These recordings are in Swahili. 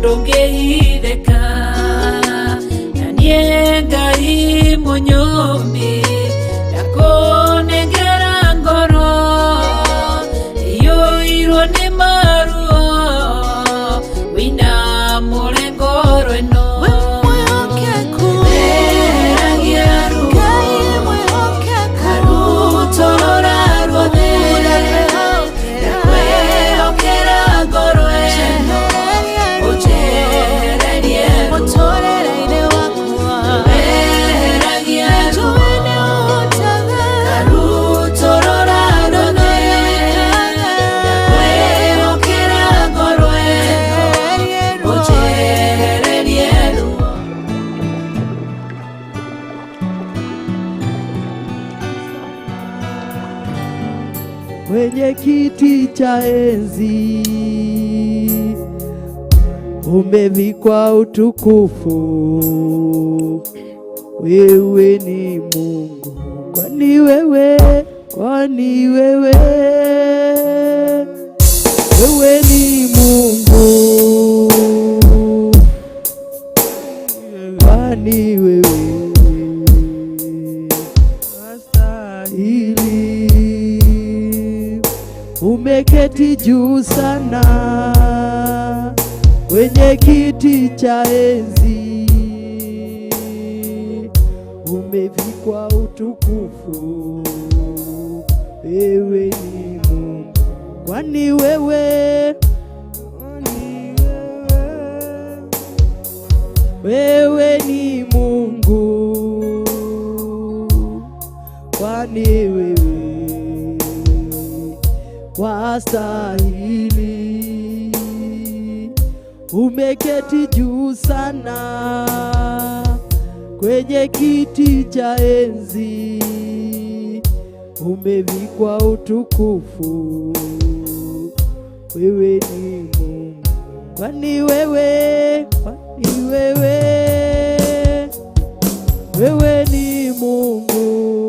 ndungihitheka na nie Ngai munyumbi ndakunengera ngoro iyũirwo nĩ maruo wĩna mũrengoro ĩno kwenye kiti cha enzi umevikwa utukufu. Wewe ni Mungu, kwani wewe ni Mungu, kwani wewe umeketi juu sana kwenye kiti cha enzi, umevikwa utukufu. Wewe ni Mungu, kwani wewe ni Mungu, kwani wewe wastahili. Umeketi juu sana kwenye kiti cha enzi, umevikwa utukufu. Wewe ni Mungu, kwani wewe ni Mungu,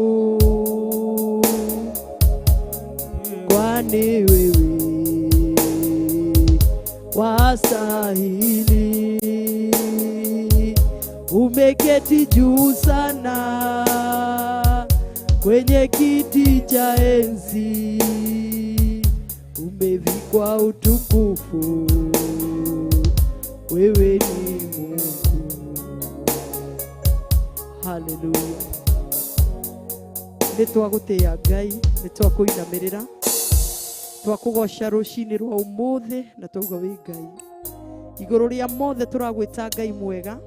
kwani wewe wastahili. Umeketi juu sana kwenye kiti cha enzi, umevikwa utukufu. Wewe ni Mungu. Haleluya. Nitwagutia Ngai, nitwakuinamirira, twakugoca rucini rwa umuthi na twauga wi Ngai. Iguru ria mothe turagwita Ngai mwega,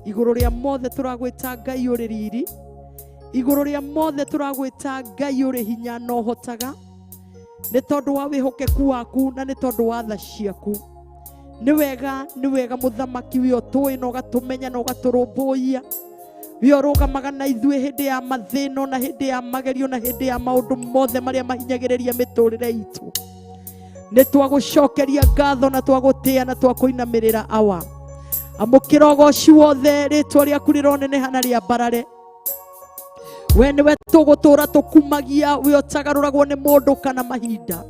iguru ria mothe turagwita Ngai uri riri, iguru ria mothe turagwita Ngai uri hinya na uhotaga, ni tondu wa wihokeku waku na ni tondu wa tha ciaku. Ni wega muthamaki wi otui na ugatumenya na ugaturumbuia, wi orugamaga na ithuĩ hĩndĩ ya mathĩno na hĩndĩ ya magerio na hĩndĩ ya maũndũ mothe maria mahinyagĩrĩria mĩtũrĩre itũ. Nĩ twagucokeria ngatho na twagũtĩa na twakuinamirĩra awa. Amũkĩra ũgooci wothe, rĩtwa rĩaku rĩroneneha na rĩa mbarare. We nĩwe tũgũtũra tũkumagia, we ũtagarũragwo nĩ mũndũ kana mahinda.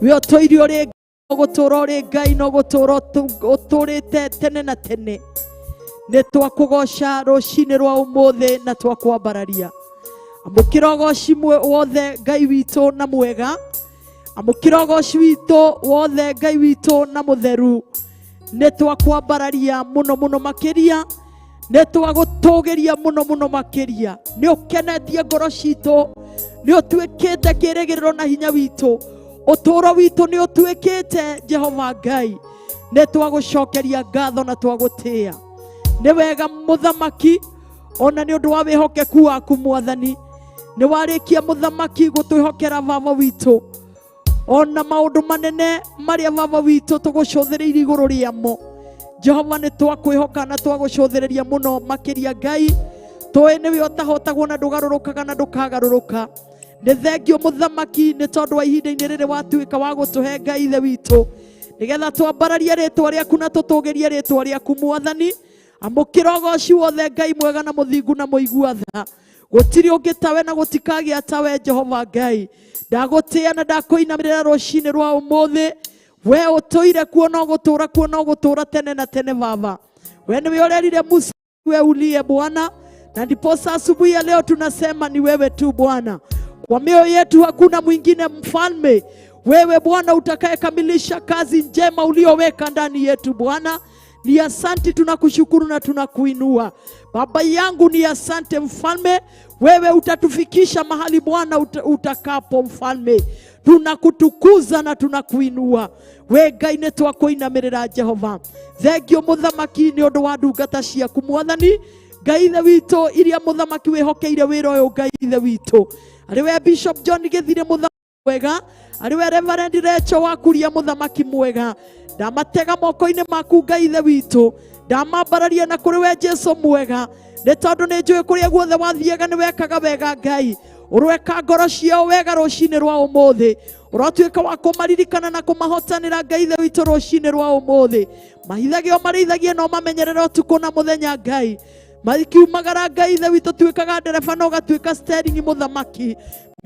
We ũtũire ũrĩ ũgũtũra ũrĩ Ngai na ũgũtũra ũtũrĩte tene na tene. Nĩ twakugoca rũcinĩ rwa ũmũthĩ na twakwambararia. Amũkĩra ũgooci wothe Ngai witũ na mwega, amũkĩra ũgooci witũ wothe Ngai witũ na mũtheru. Nĩ twakwambararia mũno mũno makĩria, nĩ twagũtũgĩria mũno mũno makĩria. Nĩ ũkenetie ngoro citũ, nĩ ũtuĩkĩte kĩĩrĩgĩrĩro na hinya witũ. Ũtũũro witũ nĩ ũtuĩkĩte Jehova Ngai. Nĩ twagũcokeria ngatho na twagũtĩa. Nĩ wega muthamaki, ona nĩ ũndũ wa wĩhokeku waku Mwathani. Nĩ warĩkia muthamaki gũtwĩhokera baba witũ, ona maũndũ manene marĩa baba witũ tũgũcũthĩrĩirie igũrũ rĩamo. Jehova, nĩ twakwĩhoka na twagũcũthĩrĩria mũno makĩria Ngai. Tũĩ nĩwe ũtahotagwo na ndũgarũrũkaga na ndũkagarũrũka. Nĩ thengio muthamaki nĩ tondũ wa ihinda-inĩ rĩrĩ watuĩka wa gũtũhe Ngai ithe witũ, nĩgetha twambararie rĩtwa rĩaku na tũtũgĩrie rĩtwa rĩaku Mwathani. Amũkĩra ũgooci wothe Ngai mwega na mũthingu na mũigua tha. Gũtirĩ ũngĩ tawe na gũtikagĩa tawe Jehova Ngai. Ndagũtĩa na ndakwĩinamĩrĩra rũcinĩ rwa ũmũthĩ. we utoire kuo no gutura kuo no gutura tene na tene Baba. We niwe urerire Musa we ulie Bwana, na ndiposa asubuhi ya leo tunasema ni wewe tu Bwana. Kwa mioyo yetu hakuna mwingine mfalme. Wewe Bwana utakayekamilisha kazi njema ulioweka ndani yetu Bwana. Ni asante, tunakushukuru na tunakuinua. Baba yangu ni asante mfalme. Wewe utatufikisha mahali Bwana utakapo mfalme. Tunakutukuza na tunakuinua. We Ngai nitwakuinamirira Jehova. Thengio muthamaki ni undu wa ndungata ciaku Mwathani. Ngai ithe witũ iria muthamaki wihokeire wĩra ũyũ Ngai ithe witũ. Ariwe Bishop John Githire muthamaki mwega, ariwe Reverend Rachel Wakuria muthamaki mwega. Ndamatega moko-inĩ maku Ngai ithe witũ, ndamambararia na kũrĩ we Jesu mwega. Nĩ tondũ nĩ njũĩ kũrĩa guothe wathiaga nĩ wekaga wega Ngai. Ũrweka ngoro ciao wega rũcinĩ rwa ũmũthĩ. Ũrotuĩka wa kũmaririkana na kũmahotanĩra Ngai ithe witũ rũcinĩ rwa ũmũthĩ. Mahithagio marĩithagie no mamenyerere ũtukũ na mũthenya Ngai. Makiumagara Ngai ithe witũ tuĩkaga ndereba na ũgatuĩka steering muthamaki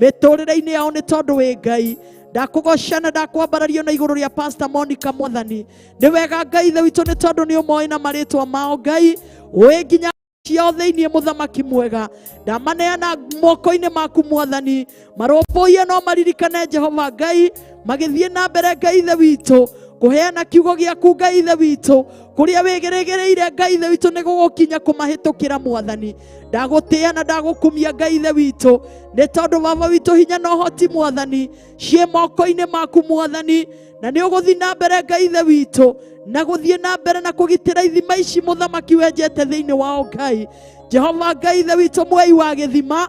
mĩtũrĩre-inĩ yao nĩ tondũ wĩ Ngai. Ndakugoca na ndakwambarario na igũrũ rĩa Pastor Monica Mwathani. Nĩ wega Ngai ithe witũ nĩ tondũ nĩ ũmoĩ na marĩtwa mao Ngai. Ũĩ nginya ciao thĩinĩ muthamaki mwega. Ndamaneana moko-inĩ maku Mwathani. Marũmbũiye no maririkane Jehova Ngai. Magĩthiĩ na mbere Ngai ithe witũ kuheana kiugo gĩaku Ngai ithe witũ. Kuria wĩgĩrĩire Ngai ithe witũ nĩ gũgũkinya kũmahĩtũkĩra Mwathani. Ndagũtĩĩa na ndagũkumia Ngai ithe witũ. Nĩ tondũ Baba witũ hinya na ũhoti Mwathani ciĩ moko-inĩ maku Mwathani. Na nĩ ũgũthiĩ na mbere Ngai ithe witũ na gũthiĩ na mbere na kũgitĩra ithima ici muthamaki wenjete thĩinĩ wao Ngai. Jehova Ngai ithe witũ mwei wa gĩthima,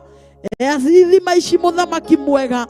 ithima ici muthamaki mwega.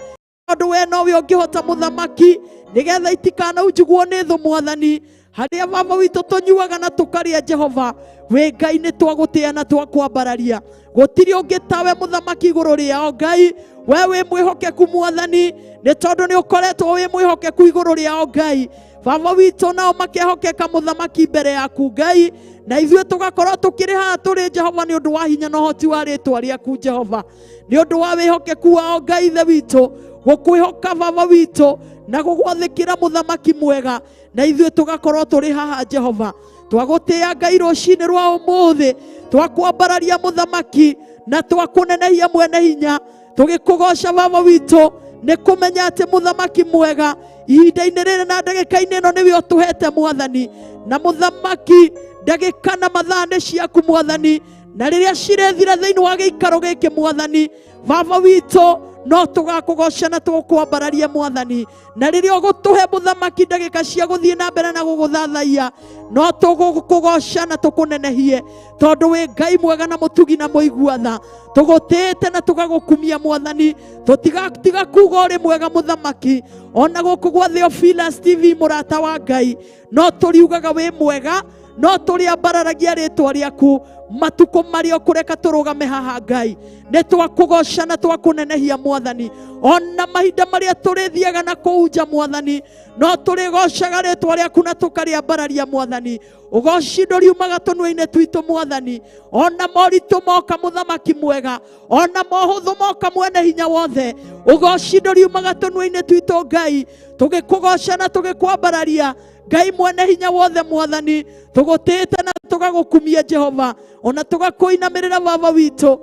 Tondũ we nowe ũngĩhota muthamaki nĩgetha itikanaunjugwo nĩ thũ Mwathani. Harĩa Baba witũ tũnyuaga na tũkarĩa Jehova, we Ngai nĩ twagũtĩĩa na twakwambararia. Gũtirĩ ũngĩ tawe muthamaki igũrũ rĩao Ngai. We wĩ mwĩhokeku Mwathani, nĩ tondũ nĩ ũkoretwo wĩ mwĩhokeku igũrũ rĩao Ngai. Baba witũ nao makehokeka muthamaki mbere yaku Ngai, na ithuĩ tũgakorwo tũkĩrĩ haha tũrĩ Jehova nĩ ũndũ wa hinya na ũhoti wa rĩtwa rĩaku Jehova. Nĩ ũndũ wa wĩhokeku wao Ngai ithe witũ, gũkwĩhoka Baba witũ na gũgwathĩkĩra muthamaki mwega, na ithuĩ tũgakorwo tũrĩ haha Jehova. Twagũtĩĩa Ngai rũcinĩ rwa ũmũthĩ, twakwambararia muthamaki na twakũnenehia mwene hinya. Tũgĩkũgoca Baba witũ nĩ kũmenya atĩ muthamaki mwega ihinda-inĩ rĩrĩ na ndagĩka-inĩ ĩno nĩwe ũtũhete Mwathani. Na muthamaki ndagĩka na mathaa nĩ ciaku Mwathani, na rĩrĩa cirethira thĩinĩ wa gĩikaro gĩkĩ Mwathani, Baba witũ no tũgakũgoca na tũkwambararia Mwathani. Na rĩrĩa ũgũtũhe muthamaki ndagĩka cia gũthiĩ na mbere na gũgũthathaiya, no tũgũkũgoca na tũkũnenehie tondũ wĩ Ngai mwega na mũtugi na mũigua tha. Tũgũtĩĩte na tũgagũkumia Mwathani. Tũtigatiga kuuga ũrĩ mwega muthamaki. Ona gũkũ gwa Theophilus TV mũrata wa Ngai, no tũriugaga wĩ mwega, no tũrĩambararagia rĩtwa rĩaku matukũ marĩa ũkũreka tũrũgame haha Ngai. Nĩ twakũgoca na twakũnenehia Mwathani. Ona mahinda marĩa tũrĩthiaga na kũu nja Mwathani, no tũrĩgocaga rĩtwa rĩaku na tũkarĩambararia Mwathani. Ũgoci ndũriumaga tũnua-inĩ twitũ Mwathani. Ona moritũ moka muthamaki mwega, ona mohũthũ moka mwene hinya wothe, ũgoci ndũriumaga tũnua-inĩ twitũ Ngai. Tũgĩkũgoca na tũgĩkwambararia Ngai mwene hinya wothe Mwathani. Tũgũtĩĩte na tũgagũkumia Jehova, ona tũgakũinamĩrĩra Baba witũ.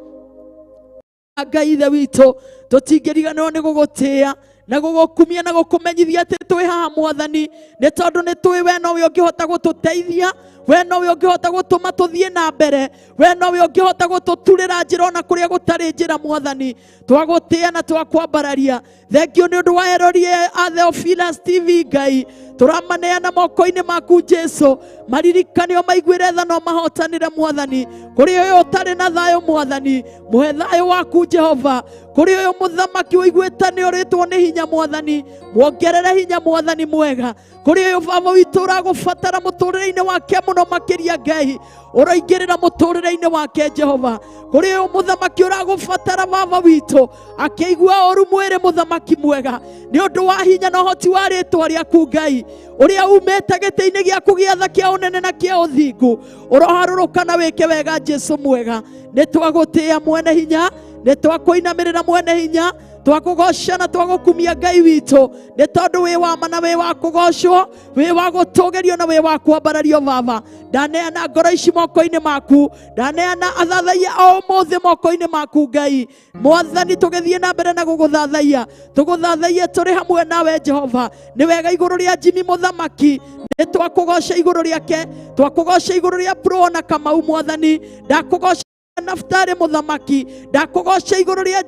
Ngai ithe witũ tũtingĩriganĩrwo nĩ gũgũtĩĩa na gũgũkumia na gũkũmenyithia atĩ twĩ haha Mwathani, nĩ tondũ nĩ tũĩ we nowe ũngĩhota gũtũteithia. We nowe ũngĩhota gũtũma tũthiĩ na mbere. We nowe ũngĩhota gũtũturĩra njĩra ona kũrĩa gũtarĩ njĩra Mwathani. Twagũtĩĩa na twakwambararia. Thengio nĩ ũndũ wa erori a Theophilus TV Ngai. Tũramaneana moko-inĩ maku Jesu. Maririkane o maiguĩre tha no mahotanĩre Mwathani. Kũrĩ ũyũ ũtarĩ na thayũ Mwathani, mũhe thayũ waku Jehova. Kũrĩ ũyũ muthamaki ũiguĩte nĩ ũrĩtwo nĩ hinya Mwathani, muongerere hinya Mwathani mwega. Kũrĩ ũyũ Baba witũ ũragũbatara mũtũrĩre-inĩ wake mũno makĩria Ngai, ũroingĩrĩra mũtũrĩre-inĩ wake Jehova. Kũrĩ ũyũ muthamaki ũragũbatara Baba witũ, akĩigua ũru mwĩrĩ muthamaki mwega, nĩ ũndũ wa hinya na ũhoti wa rĩtwa rĩaku Ngai, ũrĩa umĩte gĩtĩ-inĩ gĩaku gĩa tha kĩa ũnene na kĩa ũthingu. Ũroharũrũka na wĩke wega Jesu mwega. Nĩ twagũtĩĩa mwene hinya, nĩ twakũinamĩrĩra mwene hinya, twakũgoca na twagũkumia Ngai witũ, nĩ tondũ wĩ wa ma na wĩ wa kũgocwo, wĩ wa gũtũgĩrio na wĩ wa kwambarario Baba. Ndaneana ngoro ici moko-inĩ maku, ndaneana athathaia o ũmũthĩ moko-inĩ maku Ngai. Mwathani, tũgĩthiĩ na mbere na gũgũthathaia, tũgũthathaie tũrĩ hamwe nawe Jehova. Nĩ wega igũrũ rĩa Jimmy mũthamaki, nĩ twakũgoca igũrũ rĩake, twakũgoca igũrũ rĩa Pro na Kamau Mwathani, ndakũgoca Naftali mũthamaki, ndakũgoca igũrũ rĩa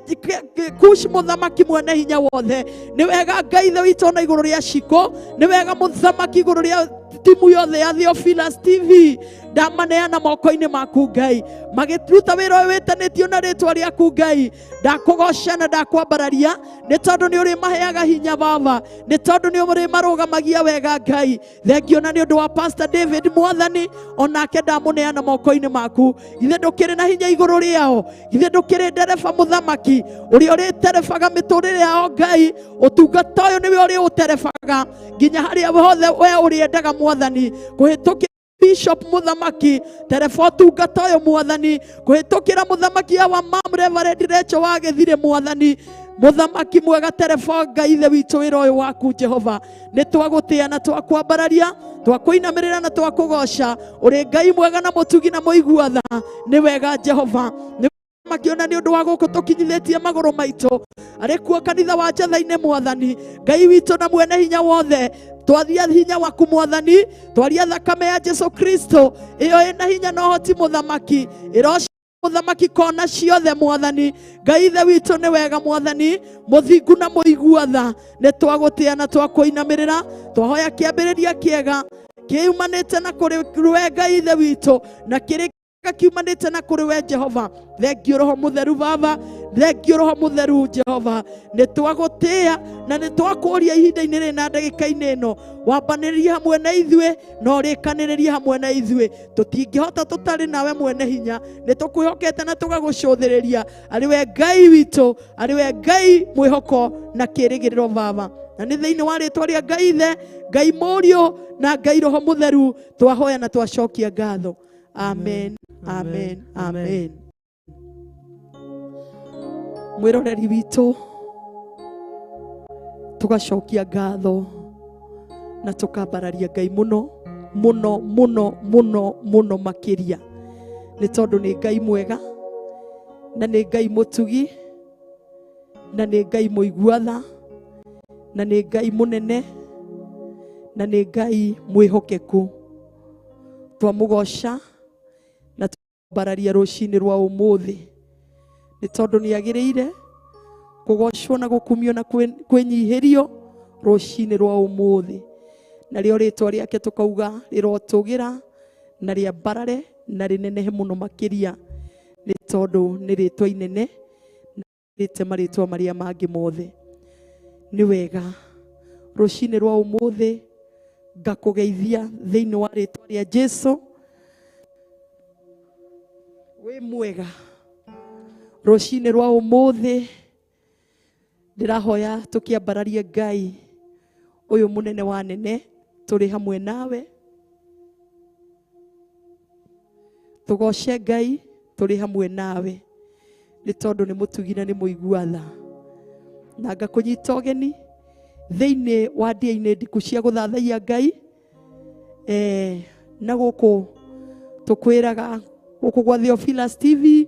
Kush mũthamaki mwene hinya wothe. Nĩ wega Ngai ithe witũ na igũrũ rĩa Shiko, nĩ wega mũthamaki igũrũ rĩa timu yothe ya Theophilus TV, ndamaneana moko-inĩ maku Ngai, magĩruta wĩra ũyũ wĩtanĩtio na rĩtwa rĩaku Ngai. Ndakũgoca na ndakwambararia, nĩ tondũ nĩ ũrĩ maheaga hinya Baba, nĩ tondũ nĩ ũrĩ marũgamagia wega Ngai. Thengio na nĩ ũndũ wa Pastor David Mwathani, onake ndamũneana moko-inĩ maku. Ithe ndũkĩrĩ na hinya igũrũ rĩao, ithe ndũkĩrĩ ndereba mũthamaki ũrĩa ũrĩterebaga mĩtũrĩre yao Ngai. Ũtungata ũyũ nĩwe ũrĩ ũterebaga nginya harĩa hothe we ũrĩendaga Mwathani, kũhĩtũkĩra Bishop mũthamaki, tereba ũtungata ũyũ Mwathani, kũhĩtũkĩra mũthamaki wa Mam Reverend Rachel wa Gĩthirĩ Mwathani. Mũthamaki mwega, tereba Ngai ithe witũ wĩra ũyũ waku Jehova, nĩ twagũtĩa na twakwambararia, twakũinamĩrĩra na twakũgoca. Ũrĩ Ngai mwega na mũtugi na mũigua tha, nĩ wega Jehova. Makiona nĩ ũndũ wa gũkũ tũkinyithĩtie magũrũ maitũ arĩ kuo kanitha wa Njatha-inĩ Mwathani. Ngai witũ na mwene hinya wothe, twaria hinya waku Mwathani, twaria thakame ya Jesu Kristo ĩyo ĩna hinya na ũhoti Mũthamaki, ĩrocia Mũthamaki kona ciothe Mwathani. Ngai ithe witũ nĩ wega Mwathani, mũthingu na mũigua tha, nĩ twagũtĩa na twakũinamĩrĩra. Twahoya kĩambĩrĩria kĩega kĩumanĩte na kũrĩ we Ngai ithe witũ, na kĩrĩ kiumanĩte na kũrĩ we Jehova. Thengio Roho Mũtheru Baba, thengio Roho Mũtheru Jehova, nĩ twagũtĩa na nĩ twakũria ihinda-inĩ rĩrĩ na ndagĩka-inĩ ĩno. Wambanĩrĩrie hamwe na ithuĩ na ũrĩkanĩrĩrie hamwe na ithuĩ. Tũtingĩhota tũtarĩ nawe mwene hinya, nĩ tũkwĩhokete na tũgagũcũthĩrĩria. Arĩ we Ngai witũ, arĩ we Ngai mwĩhoko na kĩĩrĩgĩrĩro Baba, na nĩ thĩinĩ wa rĩtwa rĩa Ngai ithe, Ngai Mũriũ na Ngai Roho Mũtheru twahoya na twacokia ngatho. Amen, amen, amen. Mwĩroreri witũ, tugacokia ngatho na tukambararia Ngai mũno mũno mũno mũno mũno makĩria, nĩ tondũ nĩ Ngai mwega, na nĩ Ngai mũtugi, na nĩ Ngai mũigua tha, na nĩ Ngai mũnene, na nĩ Ngai mwĩhokeku. Twamũgoca na twambararia rũcinĩ rwa ũmũthĩ, nĩ tondũ nĩ agĩrĩire kũgocwo na gũkumio na kwĩnyihĩrio rũcinĩ rwa ũmũthĩ. Narĩo rĩtwa rĩake tũkauga rĩrotũgĩra na rĩambarare na rĩnenehe mũno makĩria, nĩ tondũ nĩ rĩtwa inene na rĩte marĩtwa marĩa mangĩ mothe. Nĩ wega rũcinĩ rwa ũmũthĩ ngakũgeithia thĩinĩ wa rĩtwa rĩa Jesũ. Wĩ mwega rũcinĩ rwa ũmũthĩ, ndĩrahoya tũkĩambararia Ngai ũyũ mũnene wa nene, tũrĩ hamwe nawe. Tũgoce Ngai tũrĩ hamwe nawe, nĩ tondũ nĩ mũtugi na nĩ mũigua tha. Na ngakũnyita ũgeni thĩinĩ wa ndĩa-inĩ ndiku cia gũthathaia Ngai. Na gũkũ tũkwĩraga gũkũ gwa Theophilus TV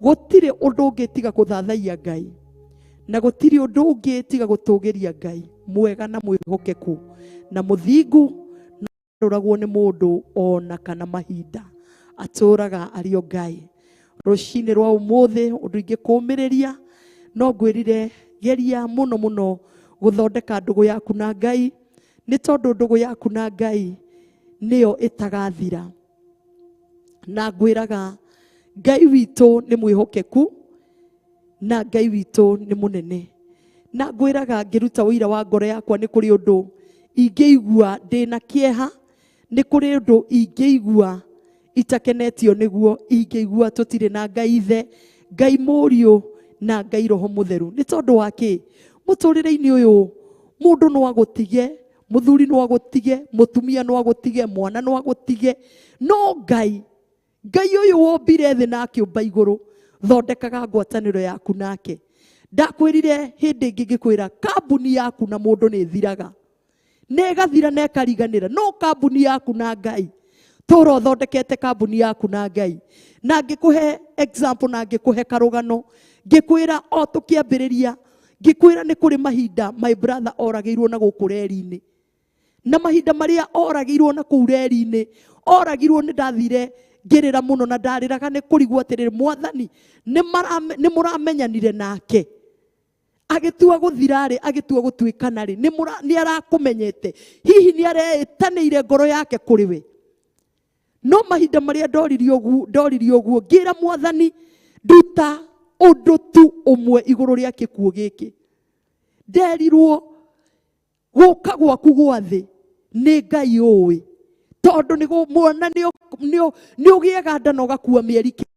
gũtirĩ ũndũ ũngĩ tiga gũthathaia Ngai, na gũtirĩ ũndũ ũngĩ tiga gũtũgĩria Ngai mwega na mwĩhokeku na mũthingu, na rũragwo nĩ mũndũ ona kana mahinda, atũraga arĩ o Ngai. Rũcinĩ rwa ũmũthĩ ũndũ ingĩkũmĩrĩria no ngwĩrire geria mũno mũno gũthondeka ndũgũ yaku na Ngai, nĩ tondũ ndũgũ yaku na Ngai nĩyo ĩtagathira. Na ngwĩraga Ngai witũ nĩ mwĩhokeku na Ngai witũ nĩ mũnene. Na ngwĩraga ngĩruta ũira wa ngoro yakwa, nĩ kũrĩ ũndũ ingĩigua ndĩna kĩeha, nĩ kũrĩ ũndũ ingĩigua itakenetio nĩguo, ingĩigua tũtirĩ na Ngai ithe, Ngai Mũriũ na Ngai Roho Mũtheru. Nĩ tondũ wa kĩ? Mũtũrĩre-inĩ ũyũ mũndũ no agũtige, mũthuri no agũtige, mũtumia no agũtige, mwana no agũtige, no Ngai ũyũ wombire thĩ na akĩũmba igũrũ, thondekaga ngwatanĩro yaku nake. Ndakwĩrire hĩndĩ ĩngĩ ngĩkwĩra kambuni yaku na mũndũ nĩ ĩthiraga, nĩ ĩgathira na ĩkariganĩra, no kambuni yaku na Ngai tũra ũthondekete kambuni yaku na Ngai. Na ngĩkũhe example na ngĩkũhe karũgano, ngĩkwĩra o tũkĩambĩrĩria, ngĩkwĩra nĩ kũrĩ mahinda my brother oragĩirwo na gũkũ reri-inĩ, na mahinda marĩa oragĩirwo na kũu reri-inĩ, oragĩirwo nĩ ndathire ngĩrĩra mũno na ndarĩraga nĩ kũrigwo atĩrĩrĩ, Mwathani nĩ mũramenyanire nake agĩtua gũthira-rĩ, agĩtua gũtuĩkana-rĩ, nĩ arakũmenyete, hihi nĩ areĩtanĩire ngoro yake kũrĩ we. No mahinda marĩa ndoririe ũguo ngĩra Mwathani nduta ũndũ tu ũmwe igũrũ rĩa gĩkuũ gĩkĩ. Nderirwo gũka gwaku gwa thĩ nĩ Ngai ũĩ, tondũ nĩ ũgĩaga nda na ũgakua mĩeri kenda,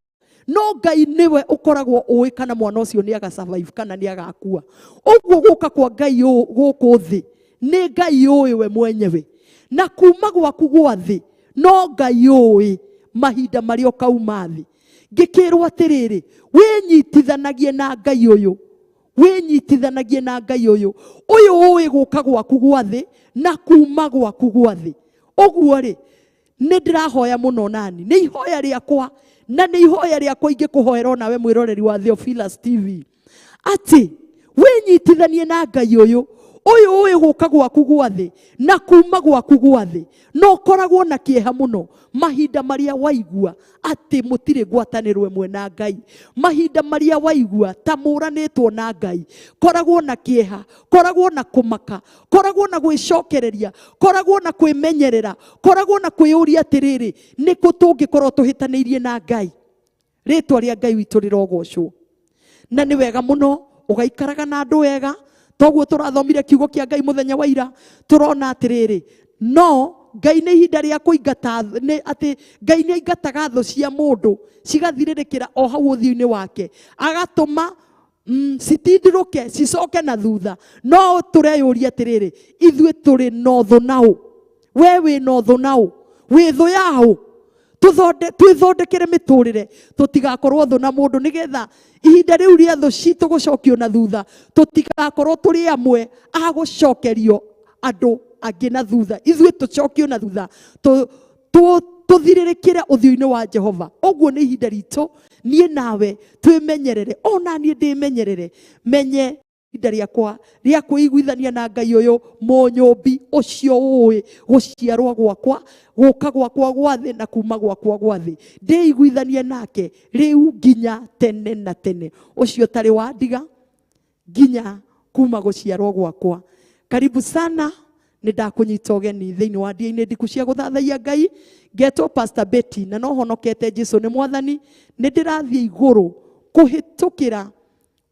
no Ngai niwe ũkoragwo ũĩ kana mwana ũcio nĩ aga survive kana nĩ agakua. Ũguo gũka kwa Ngai gũkũ thĩ nĩ Ngai ũĩ we mwenyewe, na kuma gwaku gwa thĩ no Ngai ũĩ mahinda marĩa ũkauma thĩ. Ngĩkĩrwo atĩrĩrĩ, wĩnyitithanagie na Ngai ũyũ, wĩnyitithanagie na Ngai ũyũ ũĩ gũka gwaku gwa thĩ na kuma gwaku gwa thĩ. Ũguo-rĩ, nĩ ndĩrahoya mũno nani, nĩ ihoya rĩakwa na nĩ ihoya rĩakwa ingĩkũhoera o nawe mwĩroreri wa Theophilus TV, atĩ wĩnyitithanie na Ngai ũyũ ũĩ gũka gwaku gwa thĩ na kuma gwaku gwa thĩ. No koragwo na kĩeha mũno mahinda marĩa waigua atĩ mũtirĩ ngwatanĩro ĩmwe na Ngai, mahinda marĩa waigua ta mũranĩtwo na Ngai. Koragwo na kĩeha, koragwo na kũmaka, koragwo na gwĩcokereria, koragwo na kwĩmenyerera, koragwo na kwĩyũria atĩrĩrĩ, nĩkũ tũngĩkorwo tũhĩtanĩirie na Ngai. Rĩtwa rĩa Ngai witũ rĩrogocwo. Na nĩ wega mũno ũgaikaraga na andũ wega, toguo tũrathomire kiugo kĩa Ngai mũthenya wa ira, tũrona atĩrĩrĩ, no Ngai nĩ ihinda rĩa kũingata, atĩ Ngai nĩ aingataga thũ cia mũndũ cigathirĩrĩkĩra o hau ũthiũ-inĩ wake, agatũma citindĩrũke cicoke na thutha. No tũreyũria atĩrĩrĩ, ithuĩ tũrĩ na ũthũ naũ? We wĩ na ũthũ naũ? Wĩ thũ yaũ? Twĩthondekere mĩtũrĩre tũtigakorwo thũ na mũndũ, nĩgetha ihinda rĩu rĩa thũ citũ gũcokio na thutha tũtigakorwo tũrĩ amwe a gũcokerio andũ angĩ na thutha, ithuĩ tũcokio na thutha tũthirĩrĩkĩre ũthiũ-inĩ wa Jehova. Ũguo nĩ ihinda ritũ niĩ nawe twĩmenyerere, ona niĩ ndĩmenyerere, menye ihinda rĩakwa rĩa kwĩiguithania na Ngai ũyũ mũnyũmbi ũcio ũĩ gũciarwo gwakwa, gũka gwakwa gwa thĩ na kuma gwakwa gwa thĩ, ndĩiguithanie nake rĩu nginya tene na tene. Ũcio tarĩ wa ndiga nginya kuma gũciarwo gwakwa. Karibu sana, nĩ ndakũnyita ũgeni thĩinĩ wa ndia-inĩ ndiku cia gũthathaia Ngai. Ngetwo Pastor Betty na no honokete Jesũ nĩ Mwathani. Nĩ ndĩrathiĩ igũrũ kũhĩtũkĩra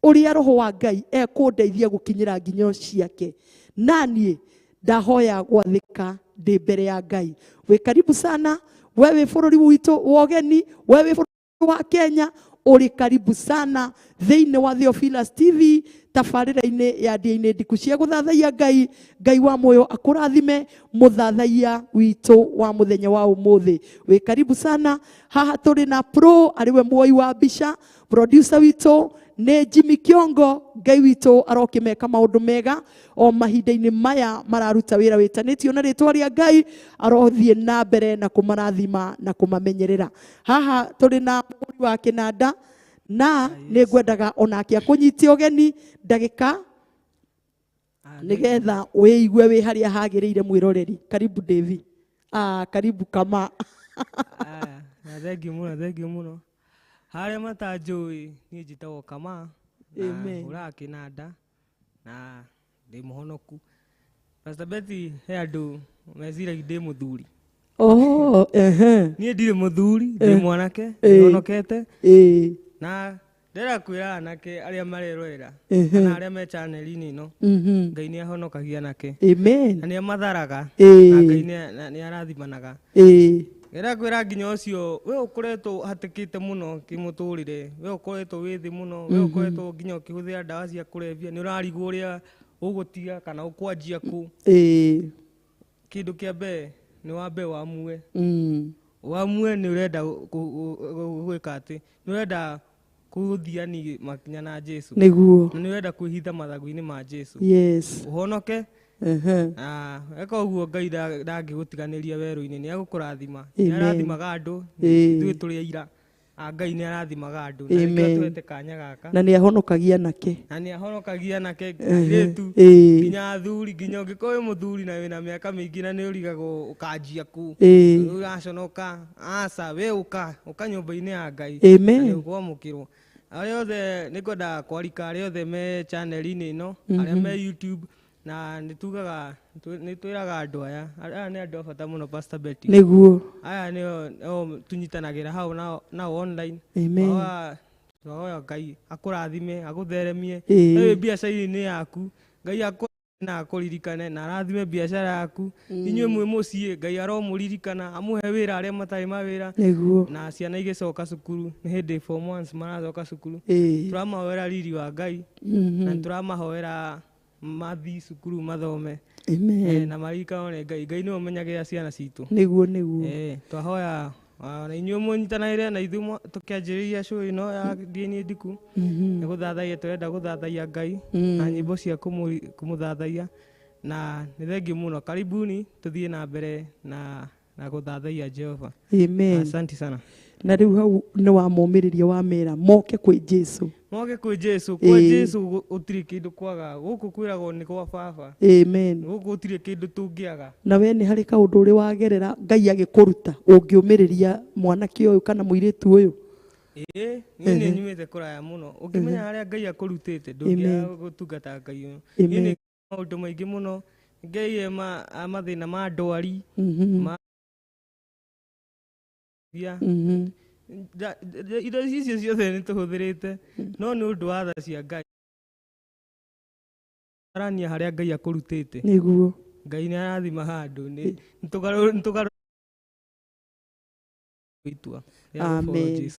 ũrĩa Roho wa Ngai ekũndeithia gũkinyĩra nginyo ciake. Naniĩ ndahoya gwathĩka ndĩ mbere ya Ngai. Wĩ karibu sana, we wĩ bũrũri witũ wa ũgeni, we wĩ bũrũri wa Kenya, ũrĩ karibu sana thĩinĩ wa Theophilus TV, tabarĩra-inĩ ya ndia-inĩ ndiku cia gũthathaia Ngai. Ngai wa muoyo akũrathime mũthathaia witũ wa mũthenya wa ũmũthĩ. Wĩ karibu sana. Haha tũrĩ na pro arĩwe muoi wa mbica, producer witũ nĩ Jimmy Kiongo. Ngai witũ arokĩmeka maũndũ mega o mahinda-inĩ maya mararuta wĩra wĩtanĩtio na rĩtwa rĩa Ngai, arothiĩ na mbere na kũmarathima na kũmamenyerera. Haha tũrĩ na mũhũri wa kĩnanda na nĩ ngwendaga onake akũnyitie ũgeni ndagĩka nĩgetha wĩigue wĩ harĩa hagĩrĩire mwĩroreri. Karibu David. Karibu kama. Thengiũ mũno. Harĩa matanjũĩ niĩ njĩtagwo Kama, na hũraga kĩnanda na ndĩ mũhonoku. Pastor Betty, he andũ meciragia ndĩ mũthuri. Niĩ ndirĩ mũthuri, ndĩ mwanake, ndĩhonokete. Na ndĩrenda kwĩra anake arĩa marerorera kana arĩa me channel-inĩ ĩno, Ngai nĩ ahonokagia anake na nĩ amatharaga na Ngai nĩ arathimanaga. Ndĩrenda kwĩra nginya ũcio we ũkoretwo hatĩkĩte mũno kĩmũtũrĩre, we ũkoretwo wĩ thĩ mũno, we ũkoretwo nginya ũkĩhũthĩra ndawa cia kũrebia, nĩ ũrarigwo ũrĩa ũgũtiga kana ũkwanjia kũ. Kĩndũ kĩa mbere nĩ wambe wamue nĩ ũrenda gwĩka atĩ, nĩ ũrenda kuthiani makinya na Jesu niguo na niwenda kwihitha mathagu-ini ma Jesu yes uhonoke eka uguo Ngai ndangigutiganiria weru-ini ni agukurathima ni arathimaga andu ithuĩ tũrĩ aira Ngai nĩ arathimaga andu na nĩkĩo twete kanya gaka na nĩ ahonokagia nake airĩtu nginya athuri nginya ũngĩkorwo wĩ mũthuri na wĩna mĩaka mĩingĩ na nĩ ũrigagwo ũkanjia ku ũgaconoka aca we ũka nyũmba-inĩ ya Ngai na ũkwamũkĩrwo arĩa othe nĩ ngwenda kwarika arĩa othe me channel-inĩ ĩno arĩa me YouTube na nitugaga nitwiraga andu aya nĩ andu a bata mũno Pastor Betty niguo aya nĩo tunyitanagĩra hau nao online twahoya Ngai akũrathime agũtheremie wĩ biacara-inĩ yaku Ngai na akũririkane na arathime biacara yaku inyuĩ mwĩ mũciĩ Ngai aromũririkana amũhe wĩra arĩa matarĩ mawĩra na ciana igĩcoka cukuru nĩ hĩndĩ form 1 maracoka cukuru tũramahoera riri wa Ngai na tũramahoera mathi cukuru mathome na marikano nĩ Ngai nĩwe ũmenyagĩra ciana citũ niguo twahoya na inyuĩ mũnyitanagĩre na ithuĩ tũkĩanjĩrĩria show ĩno ya DNA Ndiku nĩ gũthathaiya tũrenda gũthathaiya Ngai na nyĩmbo cia kũmũthathaiya na nĩ thengiũ mũno karibuni tũthiĩ na mbere na gũthathaiya Jehova asante sana na rĩu hau nĩ wamomĩrĩria wamera moke kwĩ Jesu kwa Jesu gũtirĩ kĩndũ kwaga gũkũ kwĩragwo nĩ gwa baba gũkũ gũtirĩ kĩndũ tũngĩaga na we nĩ harĩ kaũndũ ũrĩ wagerera Ngai agĩkũruta ũngĩũmĩrĩria mwanake ũyũ kana mũirĩtu ũyũ niĩ nĩ nyumĩte kũraya mũno ũngĩmenya harĩa Ngai akũrutĩte ndũngĩaga gũtungata Ngai ũyũ niĩ nĩ maũndũ maingĩ mũno ngereire mathĩna ma ndwari indo icio ciothe nĩ tũhũthĩrĩte no nĩ ũndũ wa tha cia Ngai arania harĩa Ngai akũrutĩte nĩguo Ngai nĩ arathima handũ nĩ tũgarũ itua amen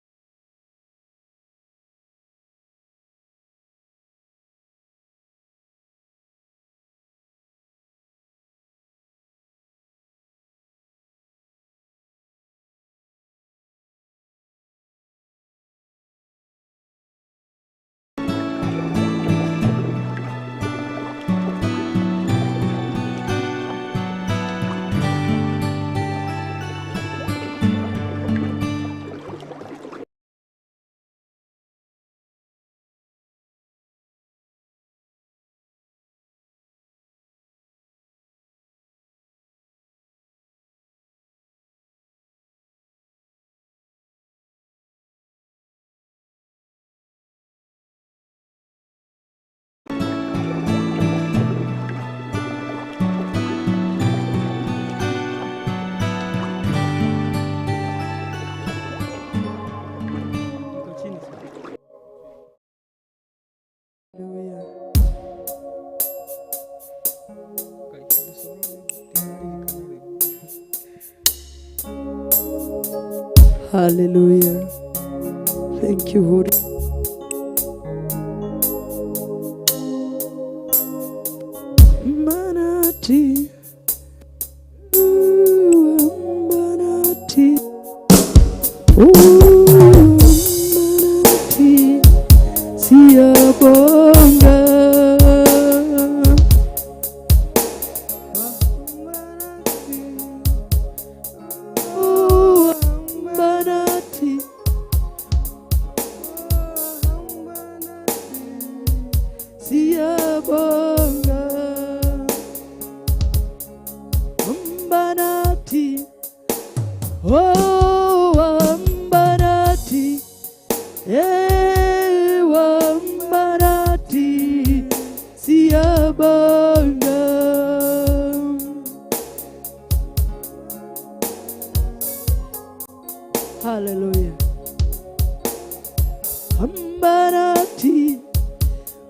Hallelujah. Thank you, Holy. Manati. Manati. Manati. Siabonga. Hallelujah. Ambarati.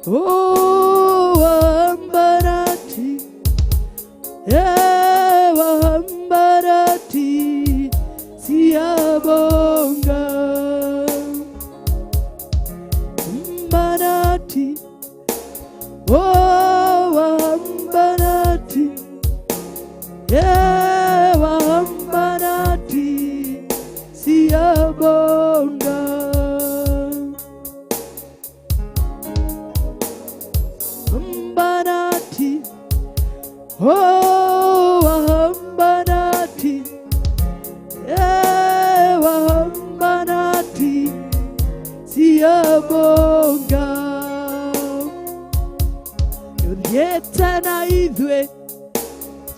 Oh, Ambarati. Ewa Ambarati. Siabonga. Ambarati. Oh, Ambarati. Ewa Ambarati. Siabonga.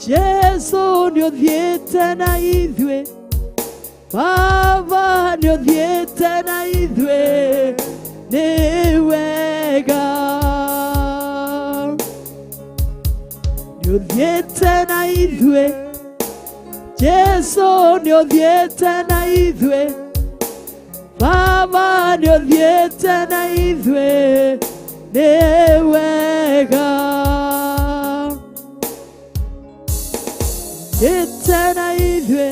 Jesu nĩ ũthiĩte na ithuĩ, Baba nĩ ũthiĩte na ithuĩ, nĩ wega. Nĩ ũthiĩte na ithuĩ, Jesu nĩ ũthiĩte na ithuĩ, Baba nĩ ũthiĩte na ithuĩ, nĩ wega. Ũthiĩte na ithuĩ,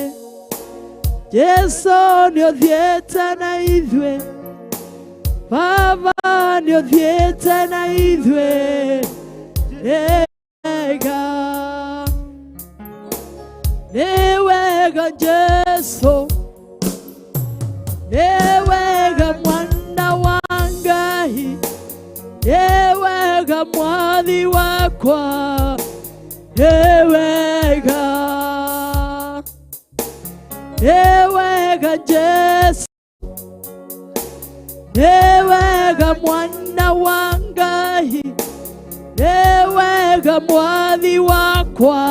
Jesu nĩ ũthiĩte na ithuĩ, Baba nĩ ũthiĩte na ithuĩ, nĩ wega. Nĩ wega Jesu, nĩ wega Mwana wa Ngai, nĩ wega Mwathi wakwa, nĩ wega. Nĩ wega Jesu, nĩ wega Mwana wa Ngai, nĩ wega Mwathi wakwa,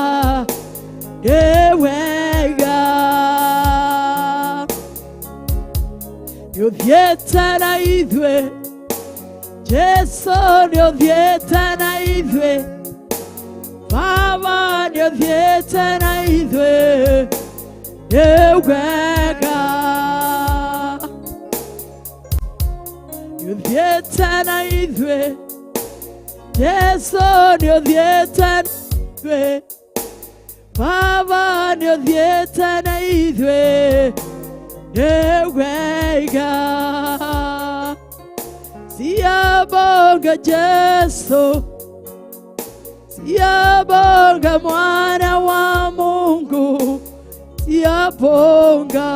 nĩ wega. Nĩ ũthiĩte na ithuĩ, Jesu nĩ ũthiĩte na ithuĩ, Baba nĩ ũthiĩte na ithuĩ, nĩ wega. Nĩ ũthiĩte na ithuĩ, Jesu nĩ ũthiĩte na ithuĩ, Baba nĩ ũthiĩte na ithuĩ, nĩ wega. Siyabonga Jesu, siyabonga Mwana wa Mungu, siyabonga.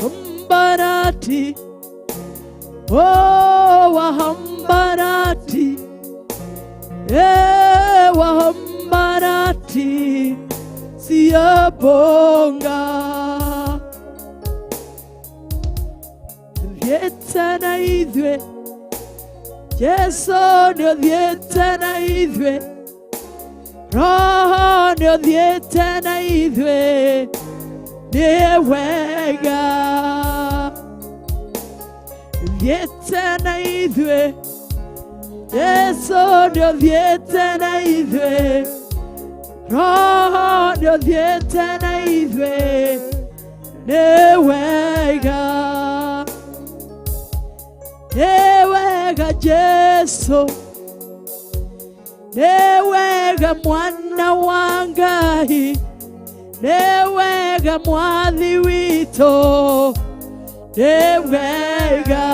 Hambarati, oh wahambarati, wahambarati, siyabonga. Ũthiĩte na ithuĩ, Jesu nĩ ũthiĩte na ithuĩ, Roho nĩ ũthiĩte na ithuĩ, nĩ wega. Ũthiĩte na ithuĩ, Jesu nĩ ũthiĩte na ithuĩ, Roho nĩ ũthiĩte na ithuĩ, nĩ wega. Nĩ wega Jesu, nĩ wega Mwana wa Ngai, nĩ wega Mwathi witũ, nĩ wega.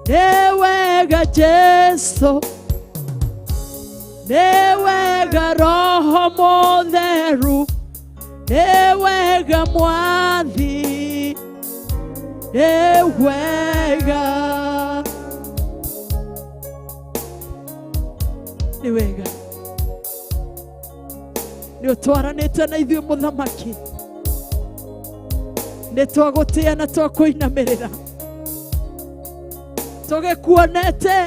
Nĩ wega Jesu, nĩ wega Roho Mũtheru, nĩ wega Mwathi, nĩ wega. Nĩ wega. Nĩ ũtwaranĩte na ithuĩ Mũthamaki, nĩ twagũtĩa na twakũinamĩrĩra, tũgĩkuonete,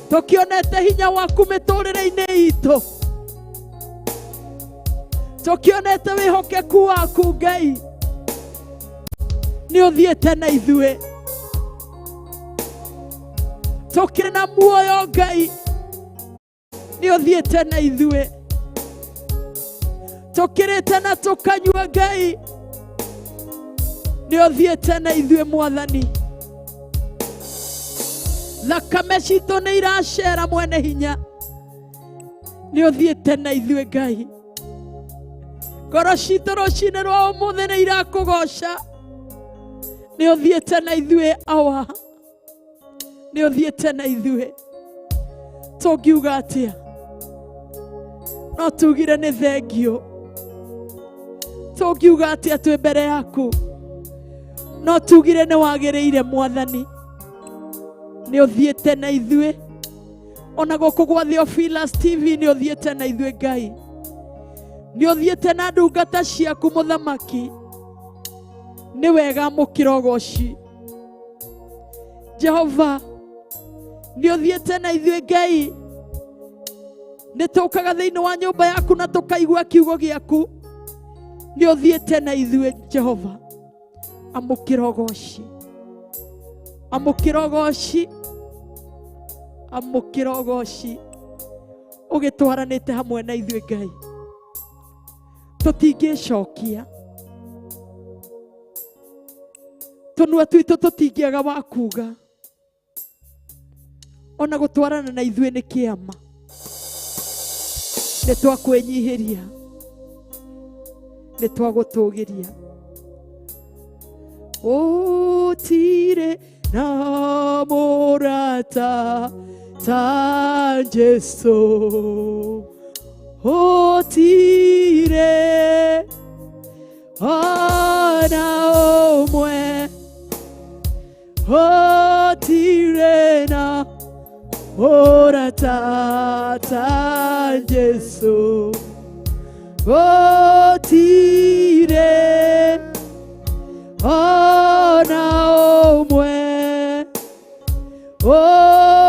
tũkĩonete hinya waku mĩtũrĩre-inĩ itũ, tũkĩonete wĩhokeku waku Ngai, nĩ ũthiĩte na ithuĩ. Tũkĩrĩ na muoyo Ngai, nĩ ũthiĩte na ithuĩ. Tũkĩrĩte na tũkanyua Ngai, nĩ ũthiĩte na ithuĩ Mwathani. Thakame citũ nĩ iracera Mwene Hinya, nĩ ũthiĩte na ithuĩ Ngai. Ngoro citũ rũcinĩ rwa ũmũthĩ nĩ irakũgoca, nĩ ũthiĩte na ithuĩ awa, nĩ ũthiĩte na ithuĩ. Tũngiuga atĩa? No tugire nĩ thengio. Tũngiuga atĩa twĩ mbere yaku? No tugire nĩ wagĩrĩire Mwathani. Nĩ ũthiĩte na ithuĩ. Ona gũkũ gwa Theophilus TV nĩ ũthiĩte na ithuĩ Ngai. Nĩ ũthiĩte na ndungata ciaku Mũthamaki. Nĩ wega mũkĩra ũgooci. Jehova, nĩ ũthiĩte na ithuĩ Ngai, nĩ tũkaga thĩinĩ wa nyũmba yaku na tũkaigua kiugo gĩaku. Nĩ ũthiĩte na ithuĩ Jehova. Amũkĩra ũgooci, amũkĩra ũgooci, amũkĩra ũgooci, ũgĩtwaranĩte hamwe na ithuĩ Ngai. Tũtingĩcokia, tũnua twitũ tũtingĩaga wa kuuga, ona gũtwarana na ithuĩ nĩ kĩama. Nĩ twakwĩnyihĩria, nĩ twagũtũũgĩria. Gũtirĩ na mũrata ta Jesũ, gũtirĩ ona ũmwe, gũtirĩ na mũrata ta Jesũ, gũtirĩ ona ũmwe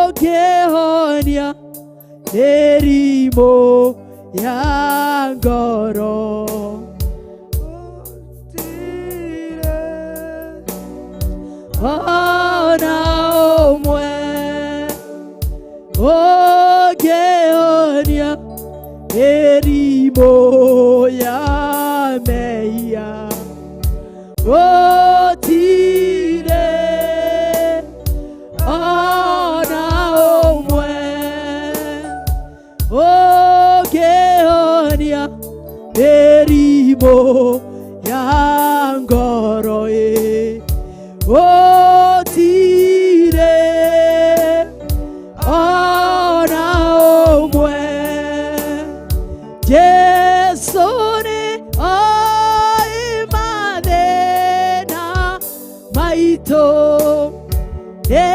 ũngĩhonia mĩrimũ ya ngoro. Gũtirĩ ona ũmwe ũngĩhonia mĩrimũ ya mehia. Gũtirĩ ona ũmwe ũngĩhonia mĩrimũ ya ngoro. Gũtirĩ ona ũmwe. Jesũ nĩ oĩ mathĩna maitũ, nĩ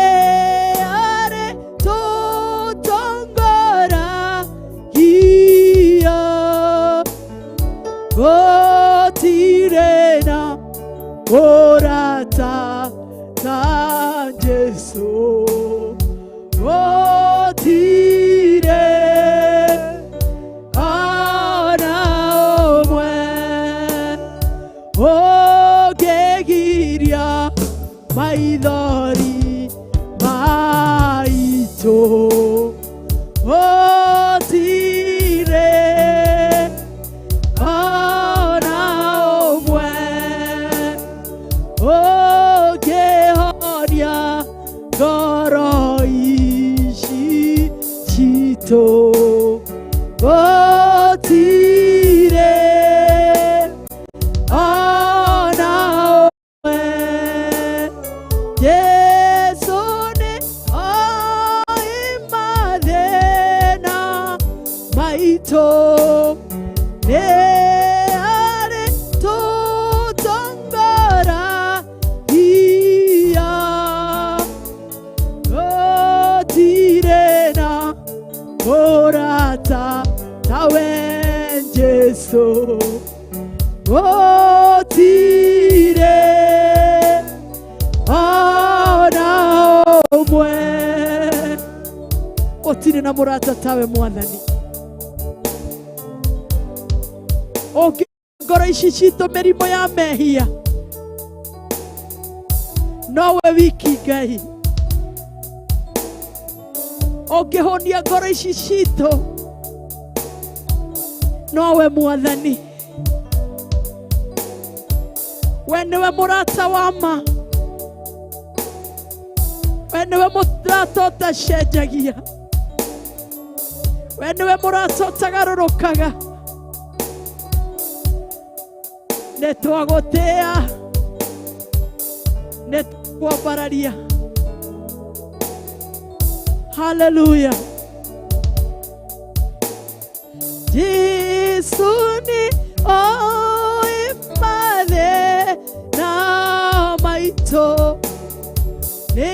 arĩ tũtongoragia. Gũtirĩ na mũrata ta Jesũ, gũtirĩ ona ũmwe ũngĩgiria maithori maitũ. Gũtirĩ ona ũmwe ũngĩhonia ngoro ici citũ. Gũtirĩ ona ũmwe. Jesũ nĩ oĩ mathĩna maitũ, nĩ arĩ tũtongoragia. Gũtirĩ na mũrata tawe Jesũ, gũtirĩ ona ũmwe. Gũtirĩ na mũrata tawe Mwathani. Ũngĩ ngoro ici citũ mĩrimũ ya mehia, nowe wiki Ngai. Ũngĩhonia ngoro ici citũ, nowe Mwathani. We nĩwe mũrata wa ma, we nĩwe mũrata ũtacenjagia, we nĩwe mũrata ũtagarũrũkaga. Nĩ twagũtĩĩa, nĩ twambararia. Hallelujah. Jesũ nĩ oĩ mathĩna maitũ, nĩ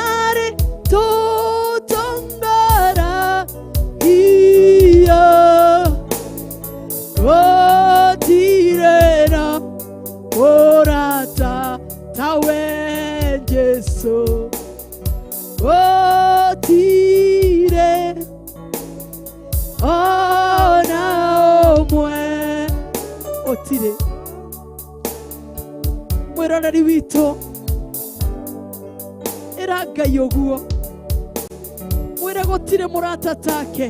arĩ tũtongoragia. Gũtirĩ na mũrata tawe Jesũ. ona ũmwe ũtirĩ. Mwĩroneri witũ ĩra Ngai ũguo, mwĩre gũtirĩ mũrata take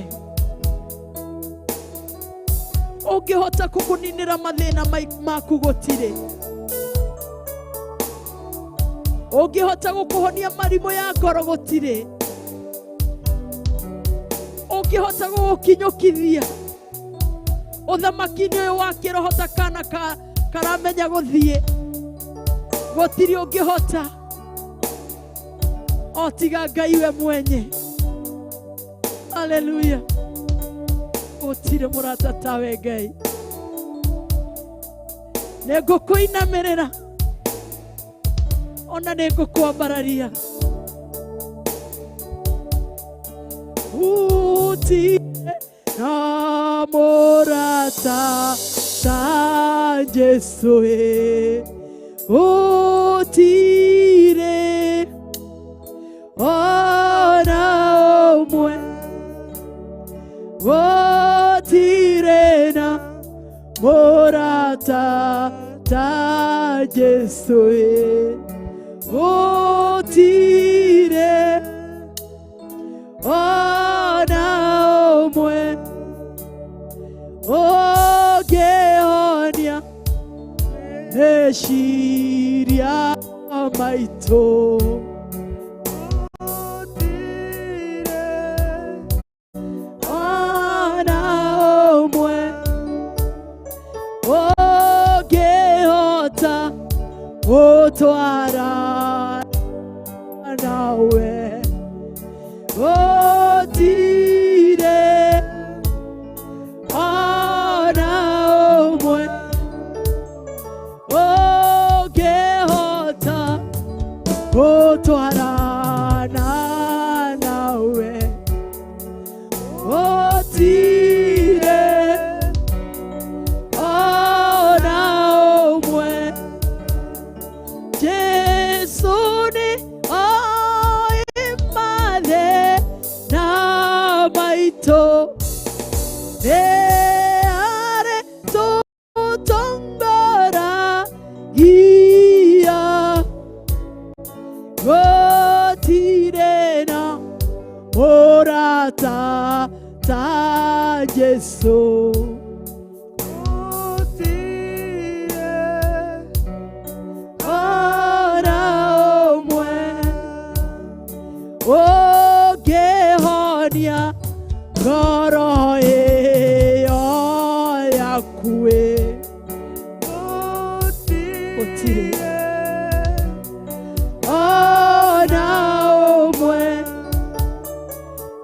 ũngĩhota kũkũninĩra mathĩna maku, gũtirĩ ũngĩhota gũkũhonia marimũ ya ngoro, gũtirĩ ũngĩhota gũgũkinyũkithia ũthamaki-inĩ ũyũ wa kĩroho ta kana karamenya gũthiĩ, gũtirĩ ũngĩhota o tiga Ngai we mwenye. Haleluya, gũtirĩ mũrata tawe Ngai. Nĩngũkũinamĩrĩra ona nĩngũkwambararia. Gũtirĩ na mũrata ta Jesũ, gũtirĩ ona ũmwe, gũtirĩ na mũrata ta Jesũ, gũtirĩ ona ũmwe ũngĩhonia meciria maitũ. Gũtwara nawe, gũtirĩ ona ũmwe ũngĩhota gũtwarana nawe, gũtirĩ ona ũmwe. Jesũ nĩ oĩ mathĩna maitũ, nĩ arĩ tũtongoragia, gũtirĩ na mũrata ta Jesũ. Ũngĩhonia ngoro ĩyo yaku, gũtirĩ ona ũmwe.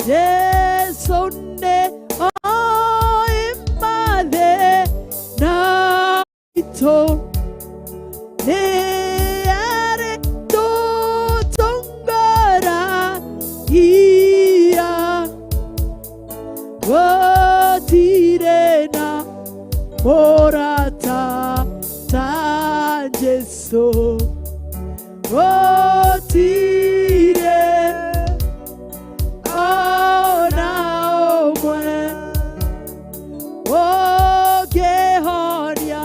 Jesũ nĩ oĩ mathĩna maitũ, nĩ arĩ tũtongoragia, gũtirĩ na mũrata ta Jesũ, gũtirĩ ona ũmwe ũngĩhonia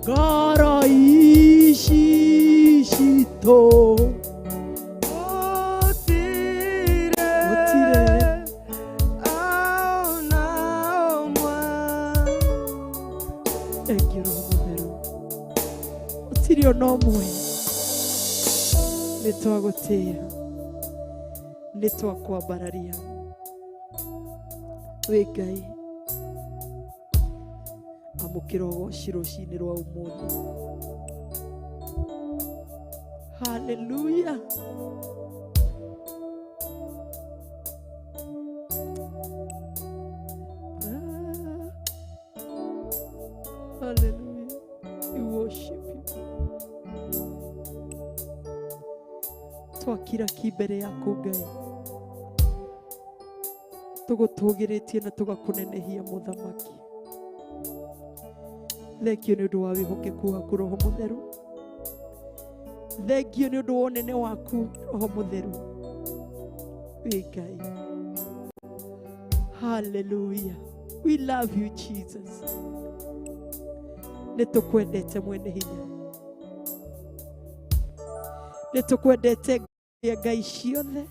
ngoro ici citũ. Gũtirĩ ona ũmwe. Nĩ twagũtĩĩa, nĩ twakwambararia. Wĩ Ngai, amũkĩra ũgooci rũcinĩ rwa ũmũthĩ. Haleluya. Hallelujah. We worship you. Twakira kimbere yaku Ngai, tũgũtũgĩrĩtie na tũgakũnenehia mũthamaki. Thengio nĩ ũndũ wa wĩhokeku waku Roho Mũtheru. Thengio nĩ ũndũ wa ũnene waku Roho Mũtheru. Wĩ Ngai. Hallelujah. We love you, Jesus. Nitukwendete mwene hinya. Nitukwendete ya Ngai ciothe.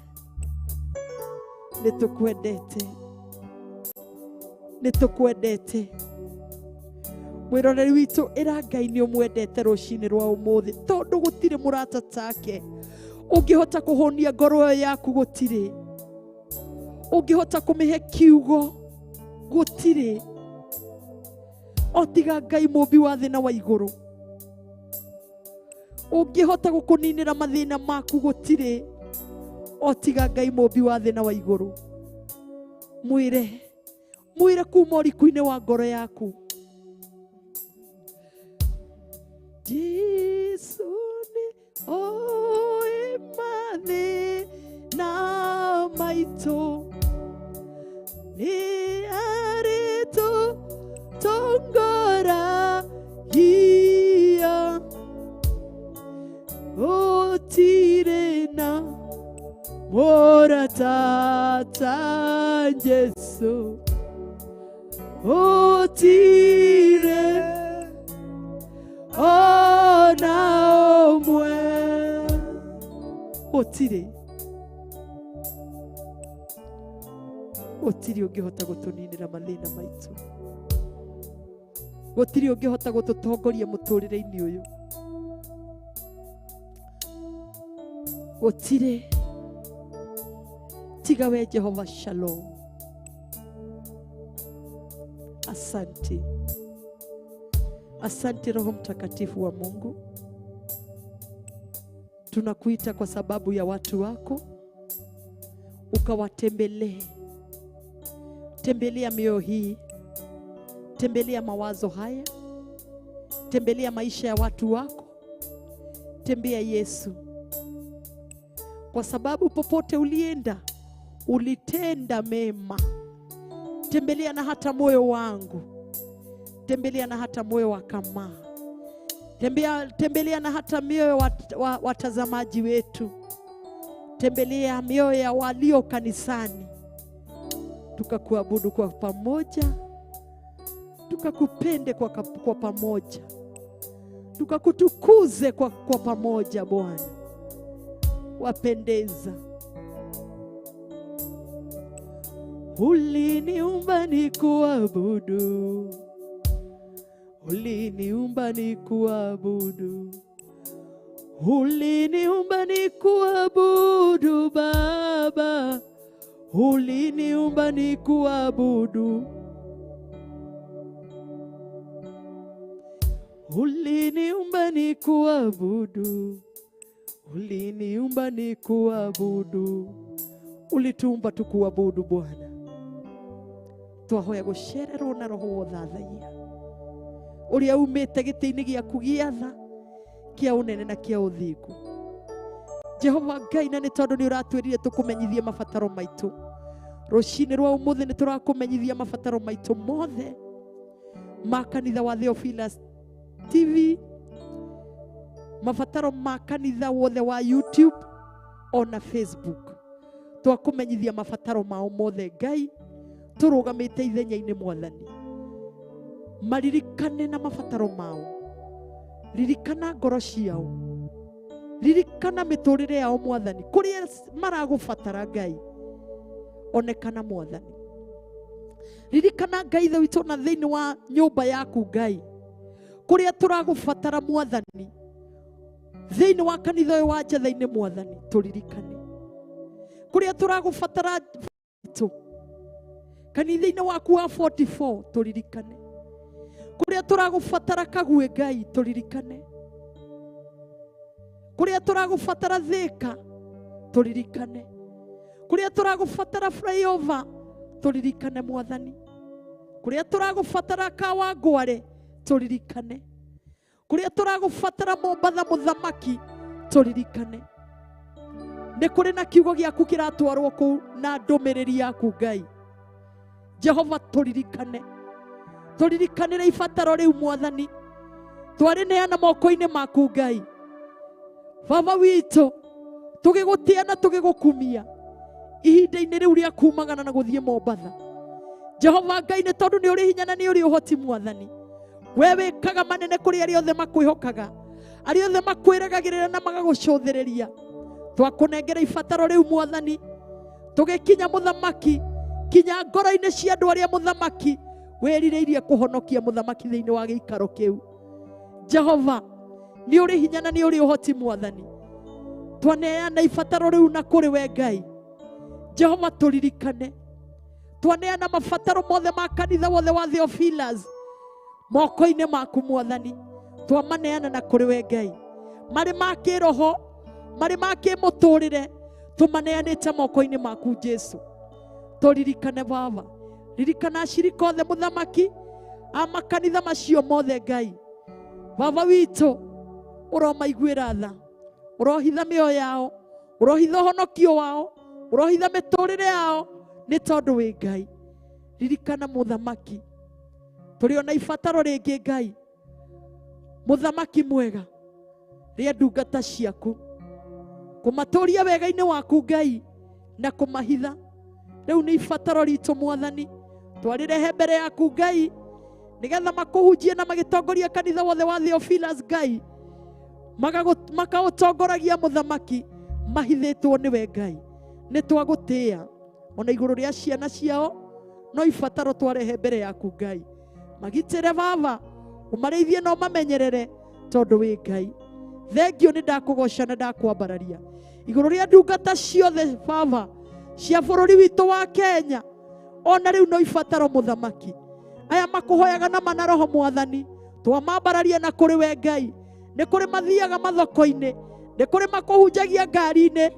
Nitukwendete. Mwiroreri witu ira Ngai ni umwendete rucini rwa umuthi tondu gutire murata take ungihota kuhonia ngoro yaku gutire ungihota kumihe kiugo gutire otiga Ngai mumbi wa thi na wa iguru ungihota gukuninira mathina maku gutire otiga Ngai mumbi wa thi na wa iguru mwire kuma urikuine wa ngoro yaku Jesu ni oe mathi na maito ni arito tongora hia otirena mora tata Jesu otire ona umwe otire ungihota gutuninira mathina maitu gutiri ungihota gututongoria muturire-ini uyu gutire tiga we Jehova Shalom. Asante. Asante Roho Mtakatifu wa Mungu. Tunakuita kwa sababu ya watu wako. Ukawatembelee. Tembelea mioyo hii. Tembelea mawazo haya. Tembelea maisha ya watu wako. Tembea Yesu. Kwa sababu popote ulienda, ulitenda mema. Tembelea na hata moyo wangu. Tembelea na hata moyo wa Kama. Tembelea na hata mioyo watazamaji wetu. Tembelea mioyo ya walio kanisani. Tukakuabudu kwa pamoja. Tukakupende kwa pamoja. Tukakutukuze kwa pamoja Bwana. Wapendeza. Uliniumba nikuabudu. Uliniumba nikuabudu. Uliniumba nikuabudu Baba. Uliniumba nikuabudu. Uliniumba nikuabudu. Uliniumba nikuabudu. Ulituumba tukuabudu Bwana. Twahoya gucererwo na roho wothathaiya uria umite giti-ini giaku giatha kia unene na kia uthingu. Jehova Ngai, na ni tondu ni uratwirire tukumenyithie mabataro maitu rucini rwa umuthi, ni turakumenyithia mabataro maitu mothe ma kanitha wa Theophilus TV, mabataro ma kanitha wothe wa YouTube ona Facebook. Twakumenyithia mabataro mao mothe Ngai, turugamite ithenya-ini Mwathani. Maririkane na mabataro mao. Ririkana ngoro ciao. Ririkana miturire yao Mwathani. Kuria maragubatara Ngai, onekana Mwathani. Ririkana Ngai ithe witu na thiini wa nyumba yaku Ngai, kuria turagubatara Mwathani. Thiini wa kanitha uyu wa Njatha-ini Mwathani, turirikane. Kuria turagubatara tu kanitha-ini waku wa 44, turirikane. Kuria turagubatara Kagwe Ngai, turirikane. Kuria turagubatara Thika, turirikane. Kuria turagubatara Flyover, turirikane Mwathani. Kuria turagubatara Kawangware, turirikane. Kuria turagubatara Mombatha Muthamaki, turirikane. Ni kuri na kiugo giaku kiratwarwo ku na ndumiriri yaku Ngai. Jehova, turirikane. Turirikanire ibataro riu Mwathani. Twarineana moko-ini maku Ngai. Baba witu, tugigutia na tugigukumia ihinda-ini riu ria kumagana na guthie Mombatha. Jehova Ngai nĩ tondũ nĩ ũrĩ hinya na nĩ ũrĩ ũhoti Mwathani. We wĩkaga manene kũrĩ arĩa othe makwĩhokaga, arĩa othe makwĩrĩgagĩrĩra na magagũcũthĩrĩria. Twakũnengera ibataro rĩu Mwathani, tũgĩkinya mũthamaki, kinya ngoro-inĩ cia andũ arĩa mũthamaki wĩrirĩirie kũhonokia mũthamaki thĩinĩ wa gĩikaro kĩu. Jehova, nĩ ũrĩ hinya na nĩ ũrĩ ũhoti Mwathani. Twaneana ibataro rĩu na kũrĩ we Ngai. Jehova, tũririkane. Twaneana mabataro mothe ma kanitha wothe wa Theophilus moko-inĩ maku Mwathani. Twamaneana na kũrĩ we Ngai. Marĩ ma kĩroho, marĩ ma kĩmũtũrĩre, tũmaneanĩte moko-inĩ maku Jesu. Tũririkane Baba. Ririkana ashirika othe mũthamaki a makanitha macio mothe Ngai. Baba witũ, ũromaiguĩra tha, ũrohitha mĩoyo yao, ũrohitha ũhonokio wao, ũrohitha mĩtũrĩre yao nĩ tondũ wĩ Ngai. Ririkana mũthamaki. Tũrĩ ona ibataro rĩngĩ Ngai. Mũthamaki mwega, rĩa ndungata ciaku, kũmatũria wega-inĩ waku Ngai na kũmahitha. Rĩu nĩ ibataro ritũ Mwathani, twarĩrehe mbere yaku Ngai, nĩgetha makũhunjie na magĩtongoria kanitha wothe wa Theophilus Ngai, makaũtongoragia mũthamaki mahithĩtwo nĩwe Ngai. Nĩ twagũtĩĩa ona igũrũ rĩa ciana ciao, no ibataro twarehe mbere yaku Ngai. Magitĩre Baba, ũmarĩithie na ũmamenyerere tondũ wĩ Ngai. Thengio nĩ ndakũgoca na ndakwambararia igũrũ rĩa ndungata ciothe Baba cia bũrũri witũ wa Kenya. Ona rĩu no ibataro mũthamaki, aya makũhoyaga na manaroho Mwathani, twamambararia na kũrĩ we Ngai. Nĩ kũrĩ mathiaga mathoko-inĩ, nĩ kũrĩ makũhunjagia ngari-inĩ,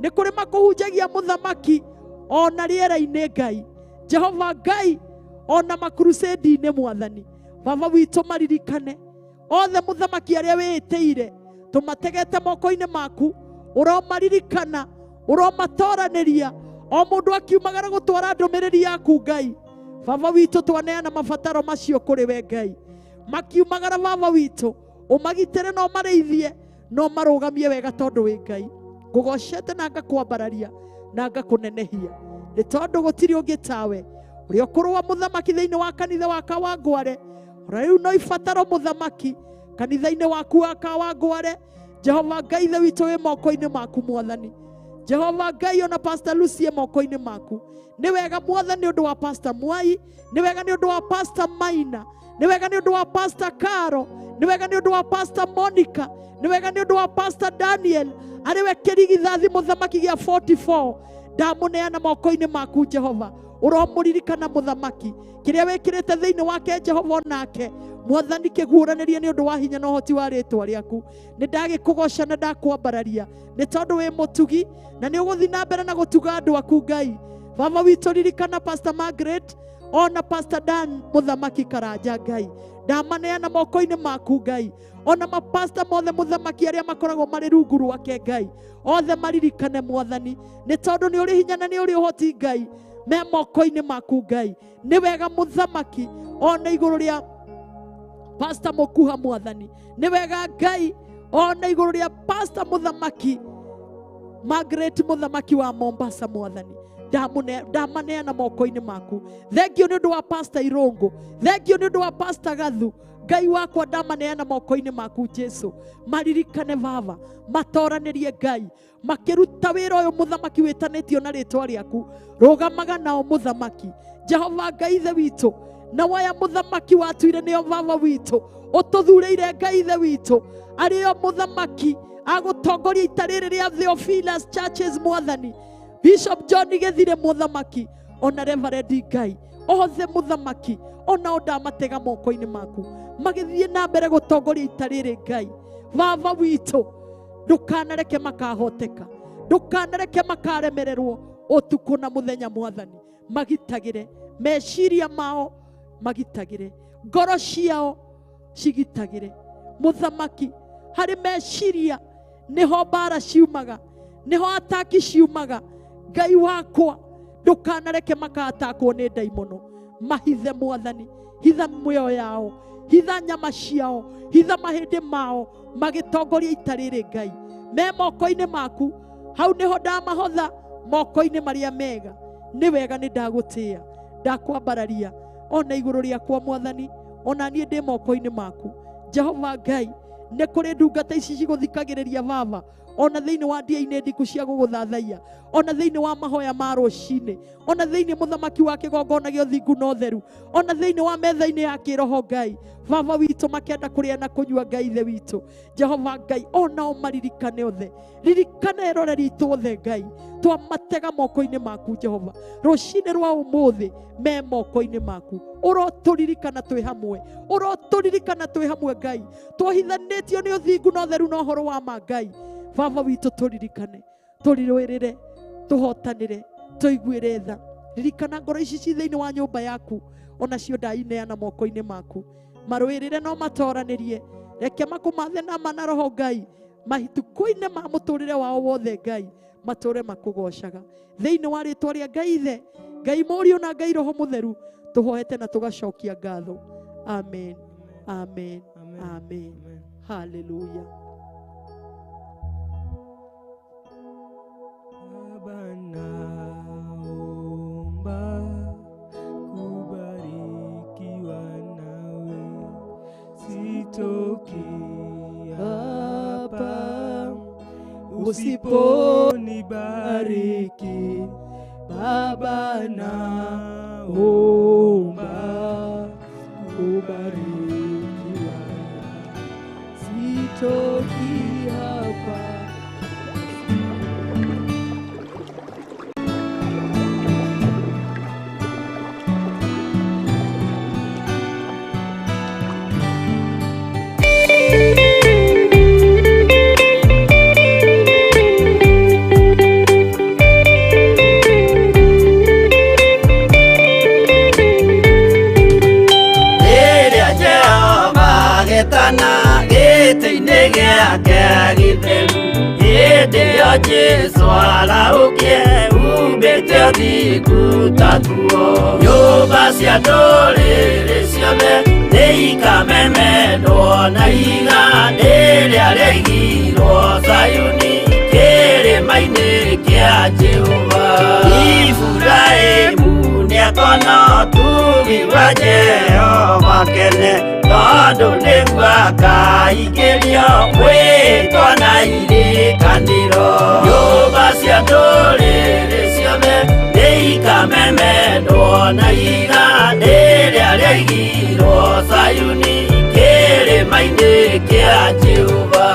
nĩ kũrĩ makũhunjagia mũthamaki ona rĩera-inĩ Ngai. Jehova Ngai, ona makurusedi-inĩ Mwathani. Baba witũ maririkane othe mũthamaki arĩa wĩĩtĩire, tũmategete moko-inĩ maku, ũromaririkana, ũromatoranĩria, o mũndũ akiumagara gũtwara ndũmĩrĩri yaku Ngai. Baba witũ, twaneana mabataro macio kũrĩ we Ngai. Makiumagara Baba witũ, ũmagitĩre na ũmarĩithie na ũmarũgamie wega tondũ wĩ Ngai. Ngũgocete na ngakwambararia na ngakũnenehia, nĩ tondũ gũtirĩ ũngĩ tawe, ũrĩa ũkũrũa mũthamaki thĩinĩ wa kanitha wa Kawangware. Rĩu no ibataro mũthamaki kanitha-inĩ waku wa Kawangware. Jehova Ngai, ithe witũ wĩ moko-inĩ maku Mwathani. Jehova Ngai, ona Pastor Lucy moko-inĩ maku. Nĩ wega Mwathani nĩ ũndũ wa Pastor Mwai, nĩ wega nĩ ũndũ wa Pastor Maina, nĩ wega nĩ ũndũ wa Pastor Caro, nĩ wega nĩ ũndũ wa Pastor Monica, nĩ wega nĩ ũndũ wa Pastor Daniel, arĩ we kĩrigithathi mũthamaki gĩa 44. Ndamũneana moko-inĩ maku Jehova. Ũromũririkana mũthamaki, kĩrĩa wĩkĩrĩte thĩinĩ wake Jehova onake Mwathani kĩguũranĩrie nĩ ũndũ wa hinya na ũhoti wa rĩĩtwa rĩaku. Nĩ ndagĩkũgoca na ndakwambararia nĩ tondũ wĩ mũtugi na nĩ ũgũthiĩ na mbere na gũtuga andũ aku Ngai. Baba witũ, ririkana Pastor Margaret ona Pastor Dan mũthamaki Karanja Ngai. Ndamaneana moko-inĩ maku Ngai. Ona mapasta mothe mũthamaki arĩa makoragwo marĩ rungu rwake Ngai, othe maririkane Mwathani, nĩ tondũ nĩ ũrĩ hinya na nĩ ũrĩ ũhoti Ngai, me moko-inĩ maku Ngai. Nĩ wega mũthamaki ona igũrũ rĩa Pastor Mũkuha Mwathani. Nĩ wega Ngai ona igũrũ rĩa Pastor mũthamaki Margaret mũthamaki wa Mombasa Mwathani. Ndamaneana moko-inĩ maku. Thengio nĩ ũndũ wa Pastor Irũngũ, thengio nĩ ũndũ wa Pastor Gathu. Ngai wakwa, ndamaneana moko-inĩ maku Jesu. Maririkane Baba, matoranĩrie Ngai, makĩruta wĩra ũyũ mũthamaki wĩtanĩtio na rĩĩtwa rĩaku. Rũgamaga nao mũthamaki Jehova Ngai ithe witũ, na waya mũthamaki watuire nĩo Baba witũ, ũtũthuurĩire Ngai ithe witũ, arĩo mũthamaki agũtongoria ita rĩrĩ rĩa Theophilus Churches Mwathani. Bishop John Gĩthire mũthamaki, ona Reverend Ngai othe mũthamaki, ona ndamatega moko-inĩ maku, magĩthiĩ na mbere gũtongoria ita rĩrĩ Ngai. Baba witũ, ndũkanareke makahoteka, ndũkanareke makaremererwo ũtukũ na mũthenya Mwathani. Magitagĩre meciria mao, magitagĩre ngoro ciao, cigitagĩre mũthamaki. Harĩ meciria niho mbara ciumaga, niho ataki ciumaga. Ngai wakwa, ndũkanareke makatakwo nĩ ndaimono. Mahithe Mwathani, hitha mĩoyo yao, hitha nyama ciao, hitha mahĩndĩ mao, magĩtongoria ita rĩrĩ Ngai. Me moko-inĩ maku, hau niho ndamahotha, moko-inĩ marĩa mega. Nĩ wega, nĩ ndagũtĩĩa, ndakwambararia ona iguru riakwa Mwathani, ona niĩ ndĩ moko-inĩ maku. Jehova Ngai, nĩ kũrĩ ndungata ici cigũthikagĩrĩria Baba, ona thĩinĩ wa ndia-inĩ ndiku cia gũgũthathaiya, ona thĩinĩ wa mahoya ma rũcinĩ, ona thĩinĩ mũthamaki wa kĩgongona gĩa ũthingu na ũtheru, ona thĩinĩ wa metha-inĩ ya kĩroho Ngai, Baba witũ makĩenda kũrĩa na kũnyua Ngai ithe witũ. Jehova Ngai, onao maririkane othe, ririkana eroreri itũ othe Ngai, twamatega moko-inĩ maku Jehova. Rũcinĩ rwa ũmũthĩ me moko-inĩ maku, ũrotũririkana twĩ hamwe, ũrotũririkana twĩ hamwe Ngai, twahithanĩtio nĩ ũthingu na ũtheru na ũhoro wa ma Ngai. Baba witũ tũririkane, tũrirũĩrĩre, tũhotanĩre, tũiguĩre tha. Ririkana ngoro ici ci thĩinĩ wa nyũmba yaku, onacio ndaineana moko-inĩ maku. Marũĩrĩre no matoranĩrie, reke makũmathe na mana roho Ngai, mahituko-inĩ ma mũtũrĩre wao wothe Ngai, matũre makũgocaga thĩinĩ wa rĩtwa rĩa Ngai Ithe, Ngai Mũriũ na Ngai Roho Mũtheru, tũhoete na tũgacokia ngatho. Amen, amen, amen, haleluya. Naomba kubarikiwa nawe, sitoki hapa usiponibariki. Baba naomba kubarikiwa, sitoki hapa. Jesu araukie umbĩte ũthingu tatuo. Nyũmba cia ndũrĩrĩ ciothe nĩ ikamemendwo na igandĩ rĩrĩa rĩaigirwo Zayuni kĩrĩma-inĩ kĩa Jehova. Iburahĩmu nĩakona ũtugi wa Jehova kene, tondũ nĩguo akaingĩrio mwĩtwo na irikanĩro. Nyũmba cia ndũrĩrĩ ciothe nĩ ikamemendwo na igandĩ rĩrĩa rĩaigirwo Zayuni kĩrĩma-inĩ kĩa Jehova.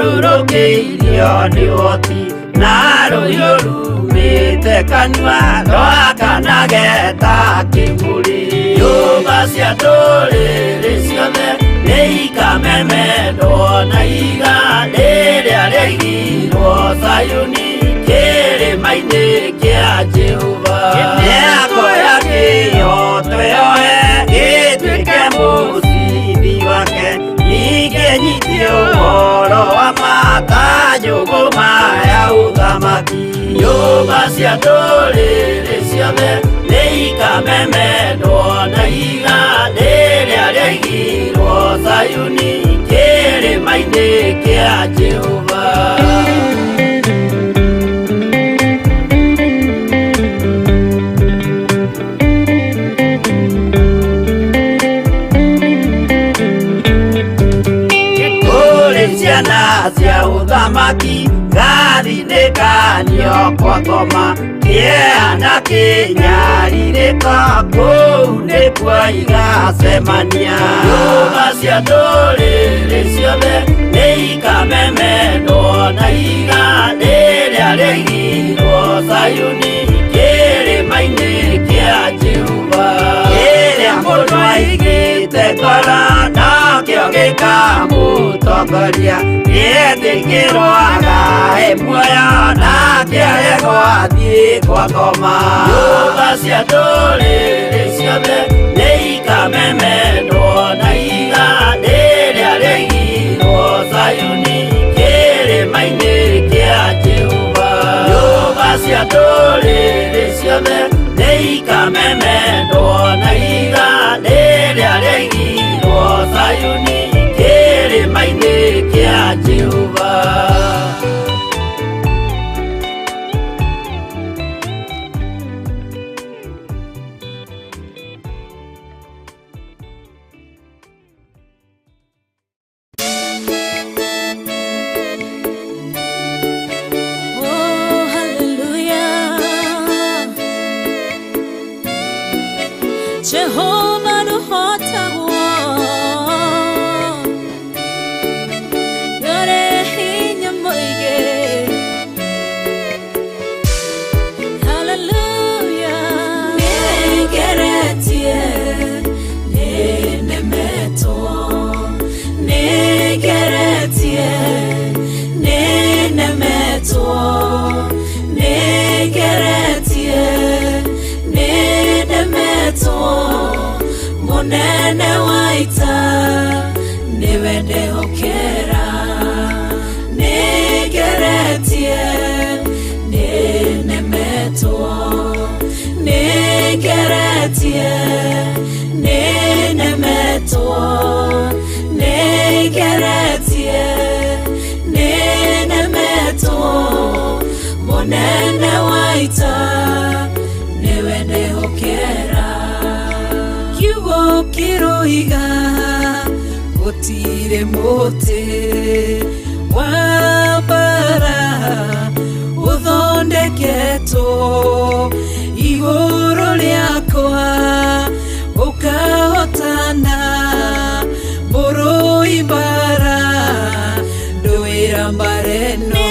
Thiũrũrũkĩirio nĩ ũhoti na rũhiũ rumĩte kanua rwakanageta kĩmũrĩ. Nyũmba cia ndũrĩrĩ ciothe nĩ ikamemendwo na igandĩ rĩrĩa rĩaigirwo Zayuni kĩrĩma-inĩ kĩa Jehova. Mĩako ya kĩyo twĩoe gĩtuĩke mũcibi wake, ningĩ nyitio ũhoro wa makanjũgũ maya ũthamaki. Nyũmba cia ndũrĩrĩ ciothe nĩ ikamemendwo na igandĩ rĩrĩa rĩaigirwo Zayuni kĩrĩma-inĩ kĩa Jehova. Ciana cia ũthamaki gathinĩkanio kwa ngoma, kĩeana kĩnyarirĩka kũu nĩkuo igacemania. Nyũmba cia ndũrĩrĩ ciothe nĩ ikamemendwo na igandĩ rĩrĩa rĩaigirwo Zayuni kĩrĩma-inĩ kĩa Jehova. Kĩrĩa mũndũ aigĩte ngoro nakĩo gĩkamũtongoria, gĩetĩkĩrwaga muoyo nake arego athiĩ kwa ngoma. Nyũmba cia ndũrĩrĩ ciothe nĩ ikamemendwo na igandĩ rĩrĩa rĩaigirwo Zayuni kĩrĩma-inĩ kĩa Jehova. Nyũmba cia ndũrĩrĩ ciothe nĩ ikamemendo na iganĩrĩa rĩaigirwo Sayuni kĩrĩma-inĩ kĩa Jehova. Jehovah no hotawa yore hinya moige. Hallelujah. Negeretie nenemeto negeretie nenemeto negeretie nenemeto Monene waita niwe ndehokera negeretie nenemetwo negeretie nenemetwo negeretie nenemetwo Monene waita niwe ndehokera kiroiga gutire muti wa bara uthondeketwo iguru riakwa ukahotana buru ibara nduira mbareno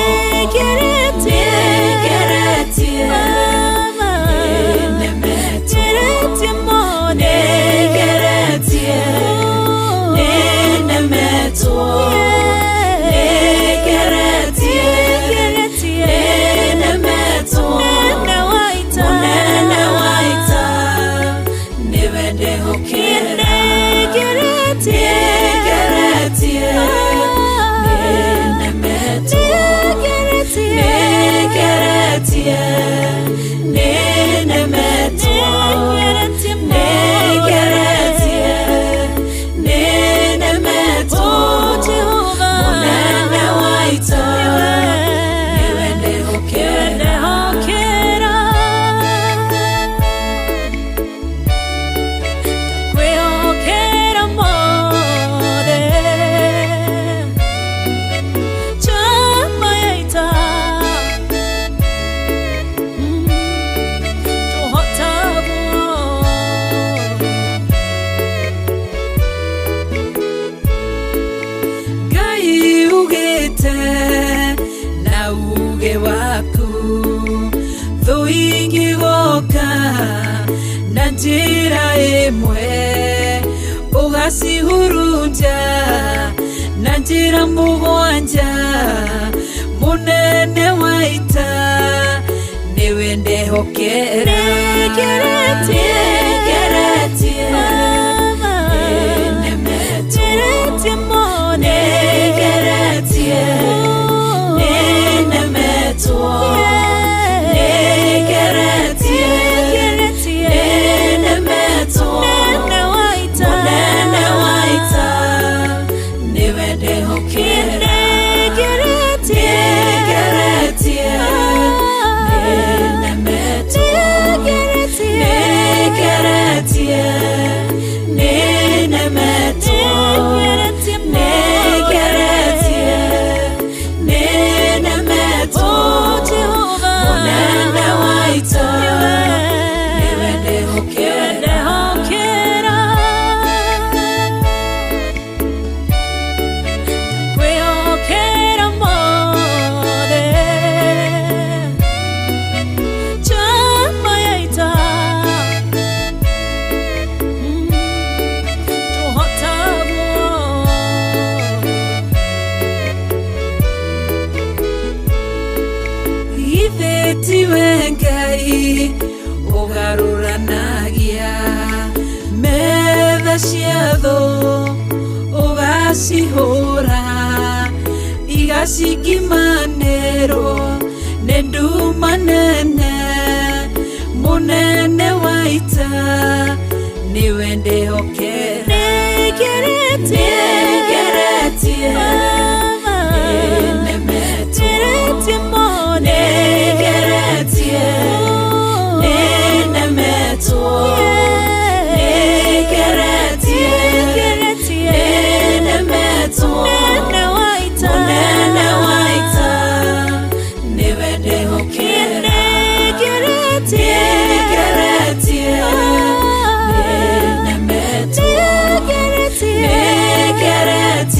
njira imwe ugacihurunja na njira mugwanja munene waita niwe ndehokera negeretie nenemetie negeretie nenemetwo Sihora igasikimanero nedumanene munene wa waita niwe ndihokera negeretie nenemetie mone negeretie nenemeto negeretie nenemeto nene waita niwe ndihokera negeretie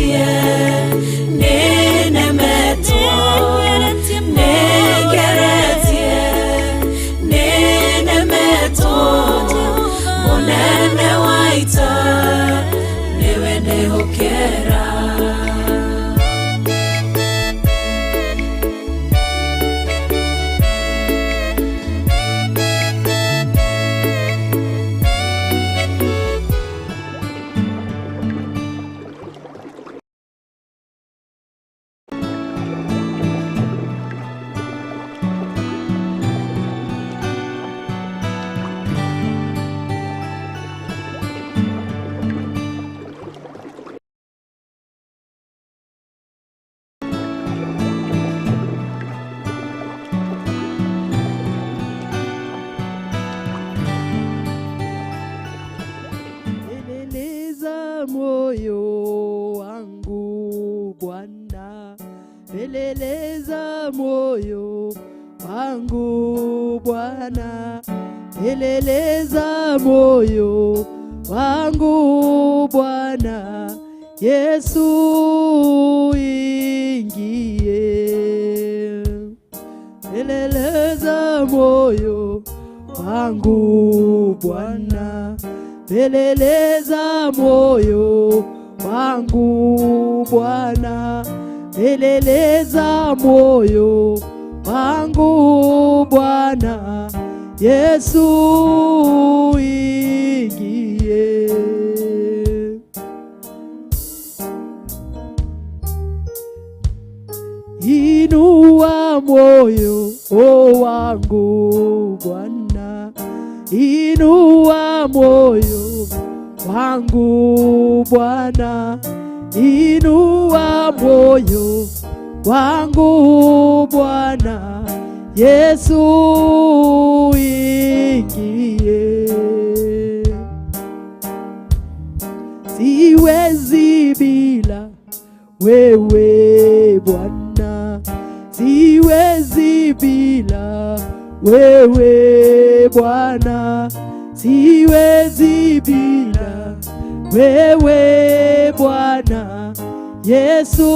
moyo wangu Bwana, peleleza moyo wangu Bwana, peleleza moyo wangu Bwana, Yesu ingie. Peleleza moyo wangu Bwana, peleleza moyo wangu Bwana, peleleza moyo wangu Bwana, Yesu ingie. Inua moyo wangu Bwana, inua moyo wangu Bwana, inua moyo wangu Bwana, Yesu ingie. Siwezi bila wewe Bwana, siwezi bila wewe Bwana, siwezi bila wewe Bwana, Yesu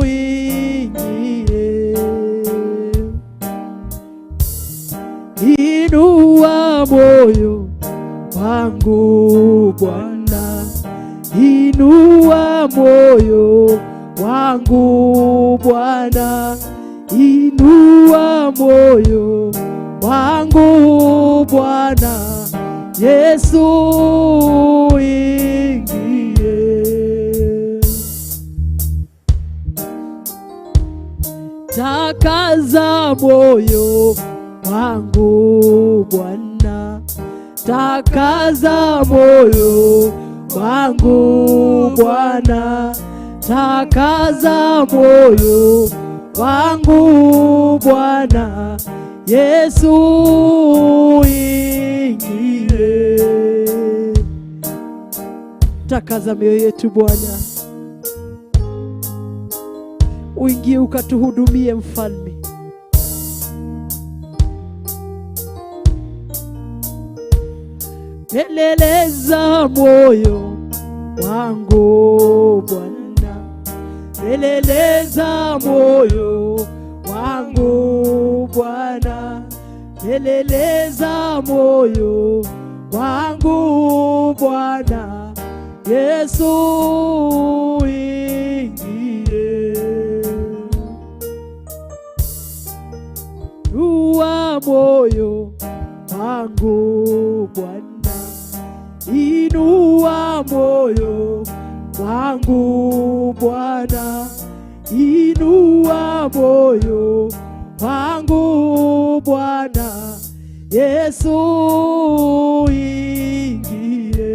ingie. Inua moyo wangu Bwana, inua moyo wangu Bwana, inua moyo wangu Bwana, Yesu ingie. Takaza moyo wangu Bwana, takaza moyo wangu Bwana, takaza moyo wangu Bwana, Yesu ingie. Takaza mioyo yetu Bwana, uingie ukatuhudumie Mfalme. Peleleza moyo wangu Bwana, peleleza moyo wangu Bwana, peleleza moyo wangu Bwana, Yesu ingie. Inua moyo wangu Bwana, inua moyo wangu Bwana, inua moyo wangu Bwana, Yesu ingie.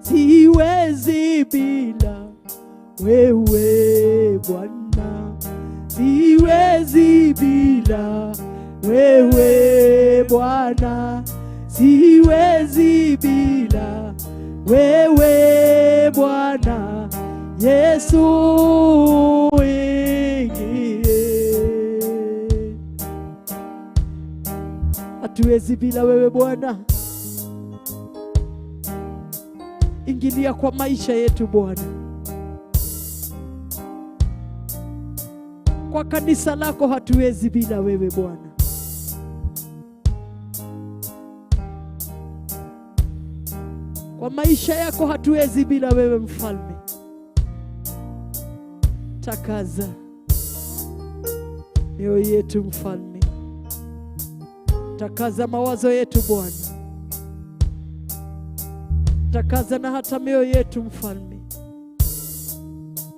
Siwezi bila wewe Bwana, siwezi bila wewe Bwana, siwezi bila wewe Bwana. Yesu ingie. Hatuwezi bila wewe Bwana. Ingilia kwa maisha yetu Bwana, kwa kanisa lako hatuwezi bila wewe Bwana. Kwa maisha yako hatuwezi bila wewe Mfalme. Takaza mioyo yetu Mfalme, takaza mawazo yetu Bwana, takaza na hata mioyo yetu Mfalme.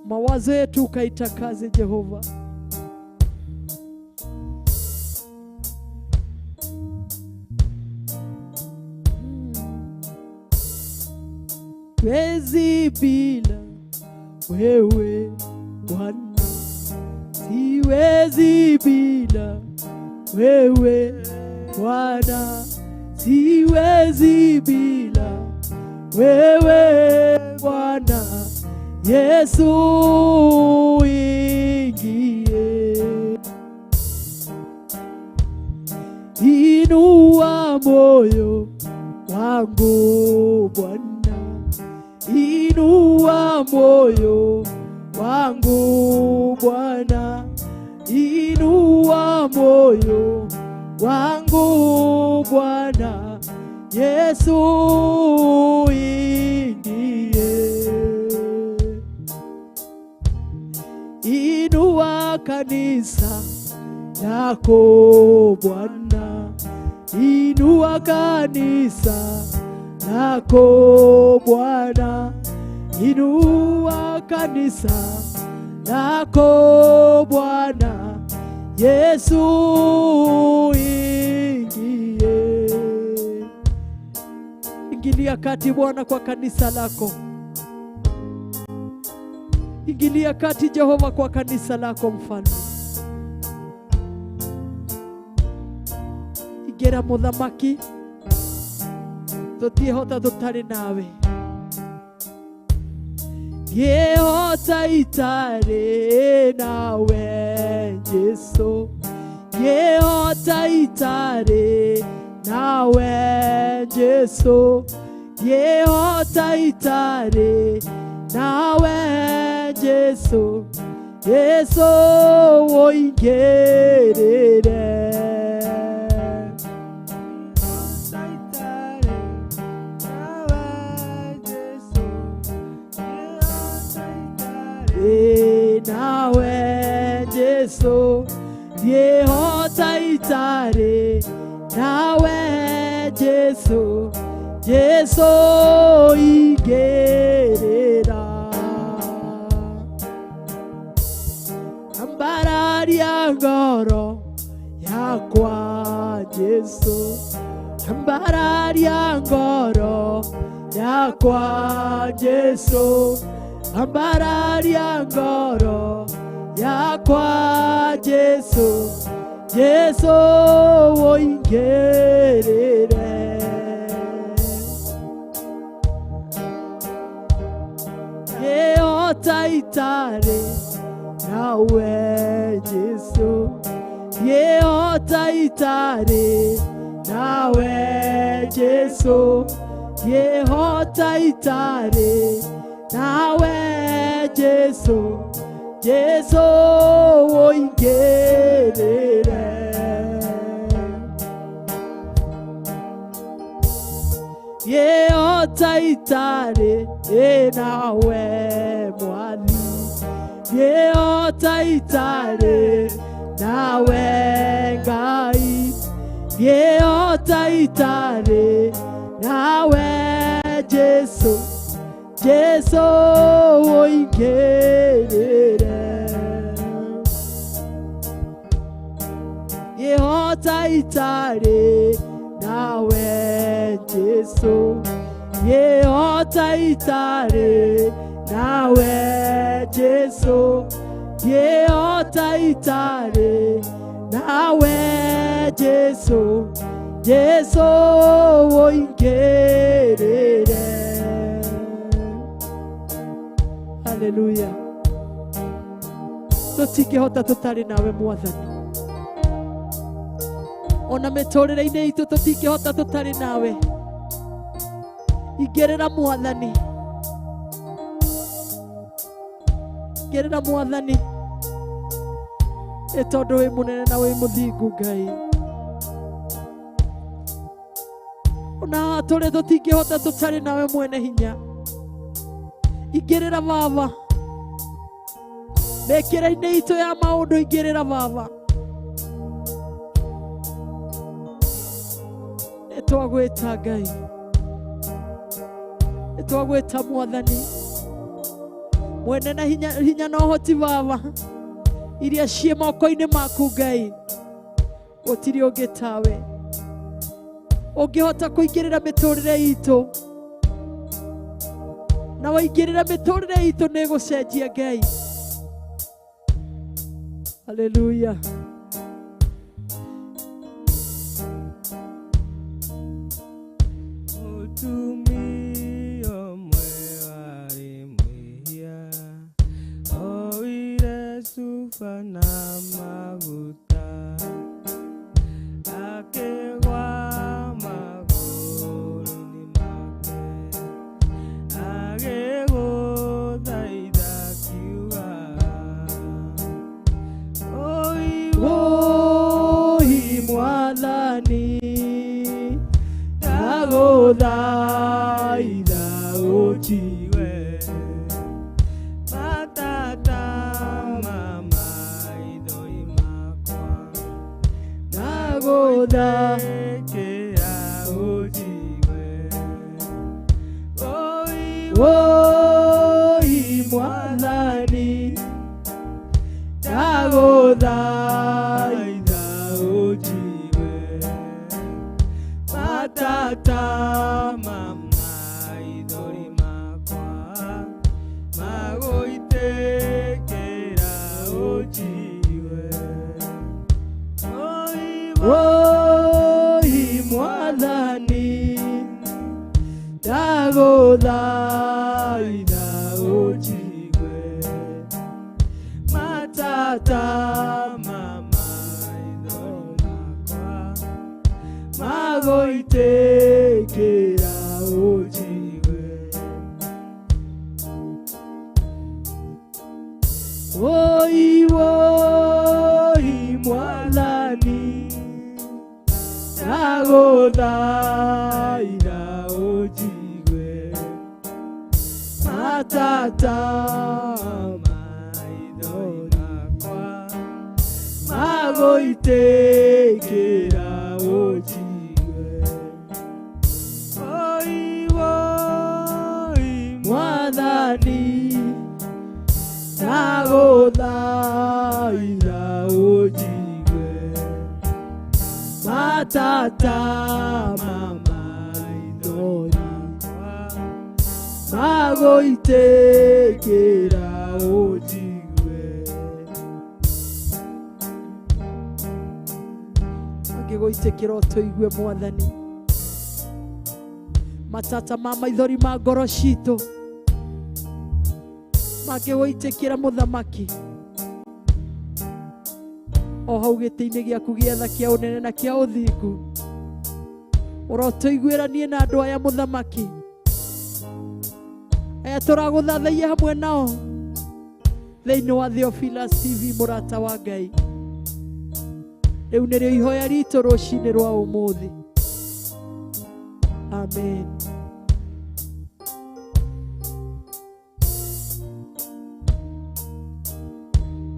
Mawazo yetu ukaitakaze Jehova. Siwezi bila wewe Bwana, siwezi bila wewe Bwana, siwezi bila wewe Bwana. Yesu ingie. Inua moyo wangu Bwana, inua moyo wangu Bwana, inua moyo wangu Bwana. Yesu ingie. Inua kanisa lako Bwana, inua kanisa lako Bwana, inua kanisa lako Bwana. Yesu ingie. Ingilia kati Bwana kwa kanisa lako. Ingilia kati Jehova kwa kanisa lako Mfalme. Igera Muthamaki, tutiehota tutari nawe. Yehota itare nawe Yesu, yehota itare nawe Yesu, yehota itare nawe Yesu. Yesu oingerere. Nawe Yesu, yehota itare nawe Yesu, Yesu ingerera. Ambararia ngoro yakwa Yesu, ambararia ngoro yakwa Yesu, ambararia ngoro yakwa Yesu, Yesu oingerere. Yehota itare nawe Yesu, yehota itare nawe Yesu, yehota itare nawe Yesu, Yesu oingerere. Yehota itare nawe Mwathi, yehota itare nawe Ngai, yehota itare nawe Yesu, Yesu oingerere. itare nawe Jesu, yeota itare nawe Jesu, yeota itare nawe Jesu, Jesu oingerere. Hallelujah. Tutingihota tutari nawe Mwathani. Ona miturire-ini itu tutingihota tutari nawe. Igerera Mwathani. Igerera Mwathani. Etondu wi munene na wi muthingu Ngai. Ona tore tutingihota tutari nawe mwene hinya. Igerera Baba. Mekera-ini itu ya maundu igerera Baba. Etwagweta Ngai. Etwagweta Mwathani. Mwene na hinya na uhoti Baba. Iria cie moko-ini maku Ngai. Gutiri ungi tawe. Ungihota kuingirira miturire itu. Na waingirira miturire itu ni gucenjia Ngai. Hallelujah. Na maguta akegwa maguru-ini make ageguthaitha kiugaga oi Mwathani ndaguthaitha unjigue matata Goda kea ujiwe oi Mwathani ndaguthaitha unjiwe matata maithori makwa maguitekera unjiwe oi Mwathani ndaguthaitha unjigue matata maithori makwa maguitekera unjigue oi Mwathani ndaguthaitha unjigue matata maithori makwa maguitekera unjigue oi Mwathani ndaguthaitha unjigue matata maithori maguitekera unjigue. Angiguitekera utuigue Mwathani. Matata maithori ma ngoro citu mangiguitekera Muthamaki. O hau gĩtĩ-inĩ gĩaku gĩa tha kĩa ũnene na kĩa ũthingu, ũrotuiguĩra niĩ na andũ aya Mũthamaki, aya tũragũthathaiya hamwe nao thĩinĩ wa Theophilus TV mũrata wa Ngai. Rĩu nĩrĩo ihoya ritũ rũcinĩ rwa ũmũthĩ. Amen.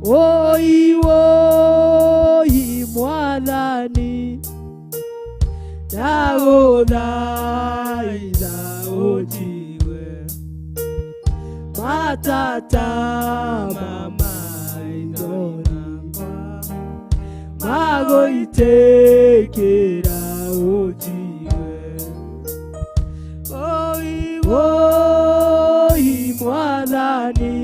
Oi Mwathani ndaguthaitha unjigue matata maithori makwa magoitekera ujiwe oi mwathani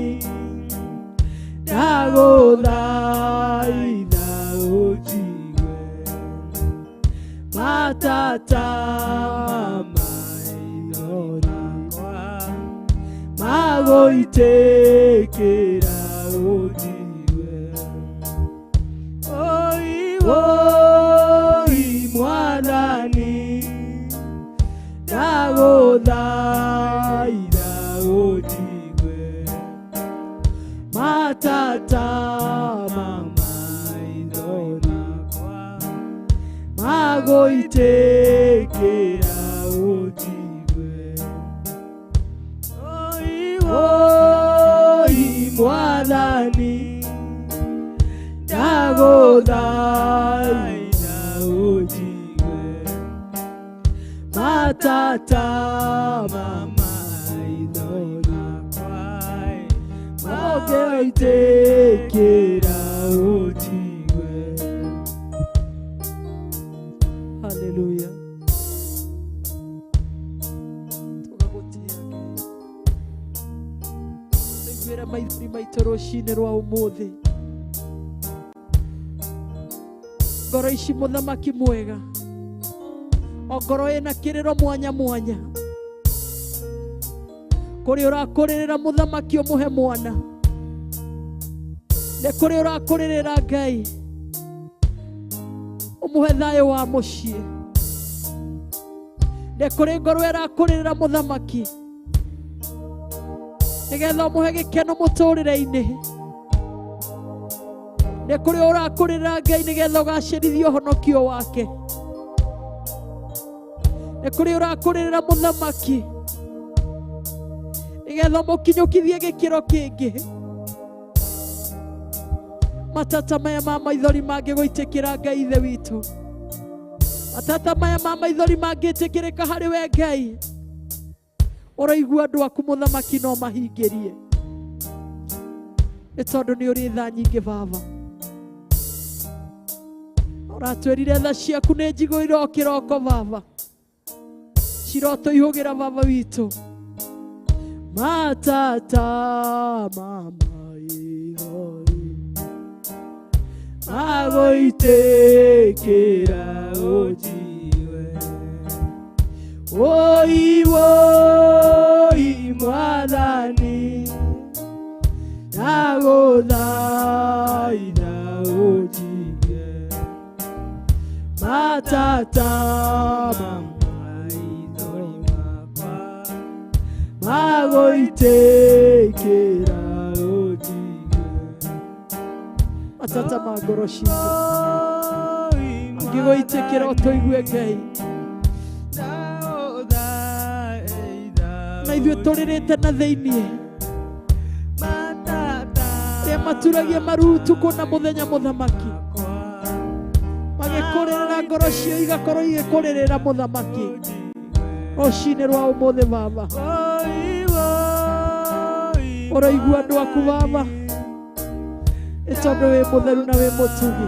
ndaguthaitha ujiwe matata maithori magoitekera ujiwe oi mwathani ndaguthaitha ujiwe matata maithori magoitekera ujiwe oi mwathani ndaguthaitha ujiwe matata maithori magoitekera ujiwe. Hallelujah. Tugagutia maithori maitũ rũcinĩ rwa ũmũthĩ. Ngoro ici mũthamaki mwega, o ngoro ĩna kĩrĩro mwanya mwanya, kũrĩ ũrakũrĩrĩra mũthamaki ũmũhe mwana, nĩ kũrĩ ũrakũrĩrĩra Ngai ũmũhe thayũ wa mũciĩ, nĩ kũrĩ ngoro ĩrakũrĩrĩra mũthamaki nĩgetha ũmũhe gĩkeno mũtũrĩre-inĩ, nĩ kũrĩ ũrakũrĩrĩra Ngai nĩgetha ũgacĩrithie ũhonokio wake, nĩ kũrĩ ũrakũrĩrĩra mũthamaki nĩgetha mũkinyũkithie gĩkĩro kĩngĩ. Matata maya ma maithori mangĩgũitĩkĩra Ngai ithe witũ, matata maya ma maithori mangĩtĩkĩrĩka harĩ we Ngai, ũraigua andũ aku mũthamaki no mahingĩrie, nĩ tondũ nĩ ũrĩ tha nyingĩ Baba. Ũratwĩrire tha ciaku nĩ njigũire o kĩroko Baba, cirotũihũgĩra Baba witũ. Matata ma maithori magoitekera ujiwe oi mwathani ndaguthaitha ujiwe matata magoitekera ujiwe matata ma ngoro citũ angĩgũitekera ũtũigue Ngai, na ithuĩ tũrĩrĩte na thĩiniĩ rĩa maturagia maru ũtukũ na mũthenya mũthamaki, magĩkũrĩrĩra ngoro cio igakorwo igĩkũrĩrĩra mũthamaki rũcinĩ rwa ũmũthĩ Baba. Ũraigua andũ aku Baba, nĩ tondũ wĩ mũtheru na wĩ mũtugi,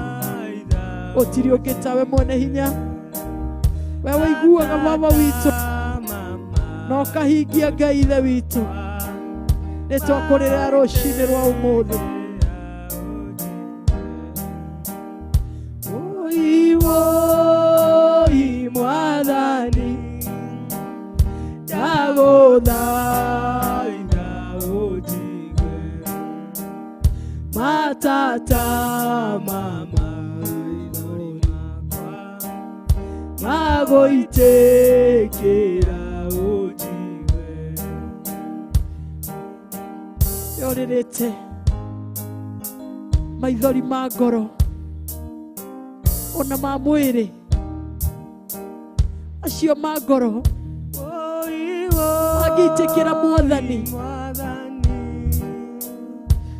gũtirĩ ũngĩ tawe mwene hinya. We ũiguaga Baba witũ na ũkahingia Ngai ithe witũ, nĩ twakũrĩrĩra rũcinĩ rwa ũmũthĩ. Oi mwathani ndaguthaitha ujiwe matata ma maithori magoitekera ujiwe. Yũrĩrĩte maithori ma ngoro ona ma mwĩrĩ, acio ma ngoro agĩitĩkĩra Mwathani,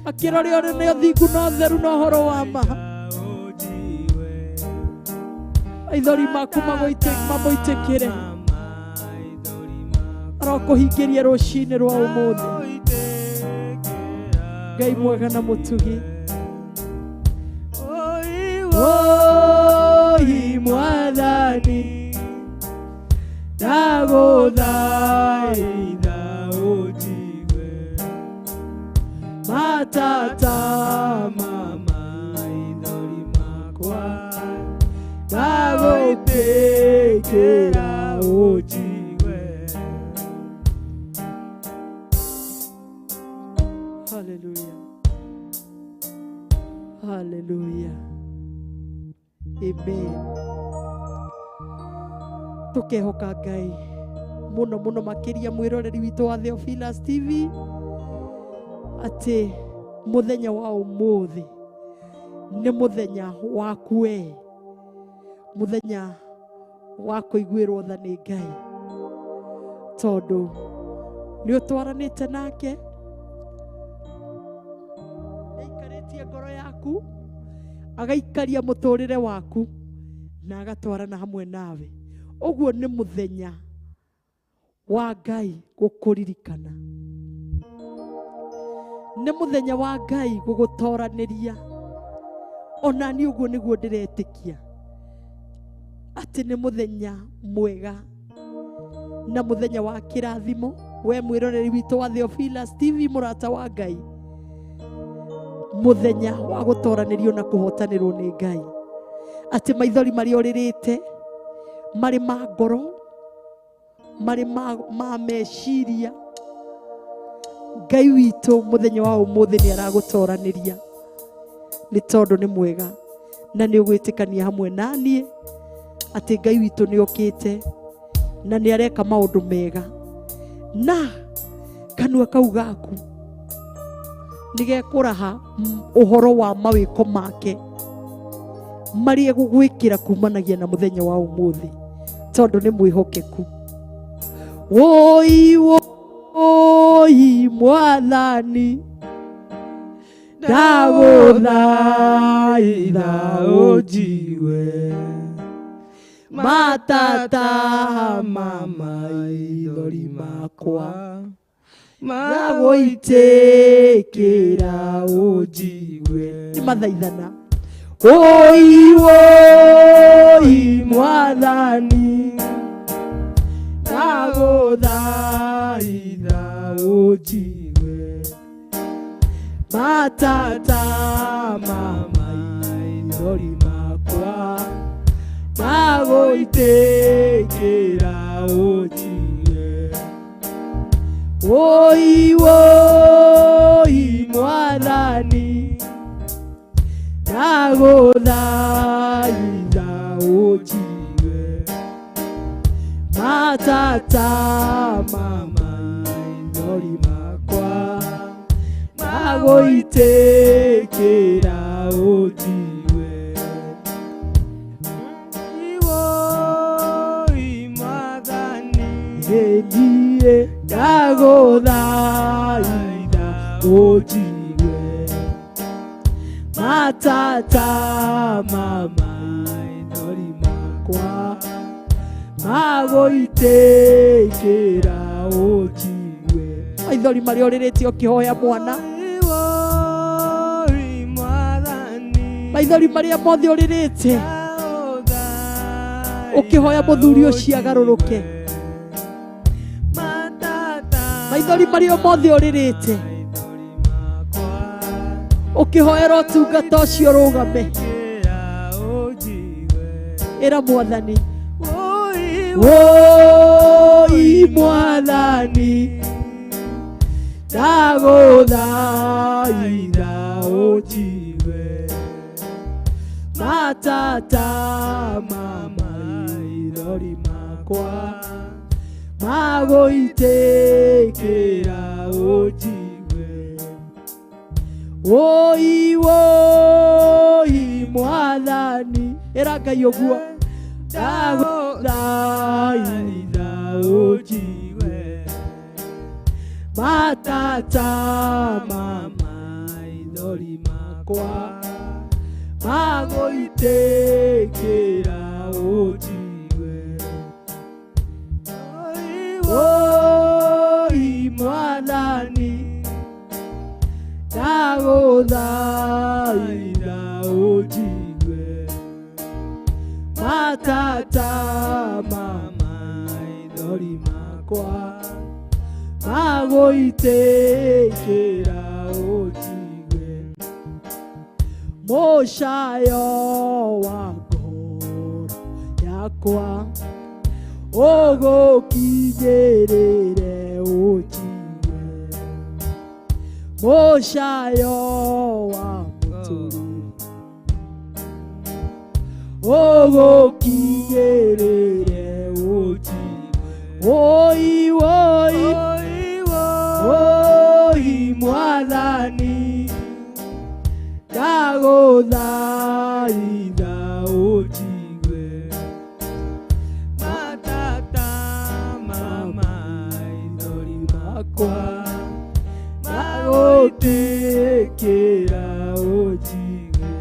akĩrore ũrĩ nĩ ũthingu na ũtheru na ũhoro wa ma. Maithori maku mamũitĩkĩre, arokũhingĩria rũcinĩ rwa ũmũthĩ. Ngai mwega na mũtugi. ndagũthaitha ũnjigue matata ma maithori makwa ndagũitĩkĩra ũnjigue. Hallelujah. Hallelujah. Amen. Tukehoka Ngai muno muno makiria mwiroreri witu wa Theophilus TV ati muthenya wa umuthi ni muthenya waku we, muthenya wa kuiguirwo tha ni Ngai tondu ni utwaranite nake, aikaritie ngoro yaku, agaikaria muturire waku na agatwarana hamwe nawe. Uguo ni muthenya wa Ngai gukuririkana, ni muthenya wa Ngai gugutoraniria. Ona ni uguo niguo ndiretikia ati ni muthenya mwega na muthenya wa kirathimo. We mwiroreri witu wa Theophilus TV, murata wa Ngai, muthenya wa gutoranirio na kuhotanirwo ni Ngai. Ati maithori mari oririte mari ma ngoro, mari ma meciria, Ngai witu muthenya wa umuthi ni aragutoraniria ni tondu ni mwega na ni ugwitikania hamwe nanie ati Ngai witu ni okite na ni areka maundu mega, na kanua kau gaku nigekuraha uhoro wa mawiko make mari egugwikira kumanagia na muthenya wa umuthi tondu ni mwihokeku. Woi woi Mwathani ndagũthaitha ũnjigue matata ma maithori makwa ndagũitĩkĩra ũnjigue. Ni mathaithana. Woi woi Mwathani ndagũthaitha ũnjigue matata ma maithori makwa ndagũitĩkĩra ũnjigue. Woi woi Mwathani ndagũthaitha ũnjigue matata ma maithori makwa ndagũitĩkĩra ũnjigue. Woi Mwathani niĩ ndagũthaitha ũnjigue matata ma maithori makwa ndagũitĩkĩra ũnjigue. Maithori marĩ orirĩtie ũkĩhoya mwana, maithori marĩa mothe ũrirĩte ũkĩhoya mũthuri ũcio agarũrũke, maithori marĩa mothe ũrirĩte ũkĩhoera ũtungata ũcio ũrũgame, ĩra Mwathani. Woi Mwathani ndagũthaitha ũnjigue matata ma maithori makwa ndagũitĩkĩra ũnjigue. Woi woi Mwathani, ĩra Ngai ũguo, ndagũthaitha ũnjigue matata ma maithori makwa ndagũitĩkĩra ũnjigue. Woi Mwathani ndagũthaitha ũnjigue matata ma maithori makwa makwa magũitĩkĩra ũnjigwe mũcayo wa ngoro yakwa ũgũkinyĩrĩre ũnjigwe mũcayo wa mũtũrĩre ũgũkinyĩrĩre ũnjigwe oi oi oi mwathani ndagũthaitha ũnjigwe matata maithori makwa magũitĩkĩra ũnjigwe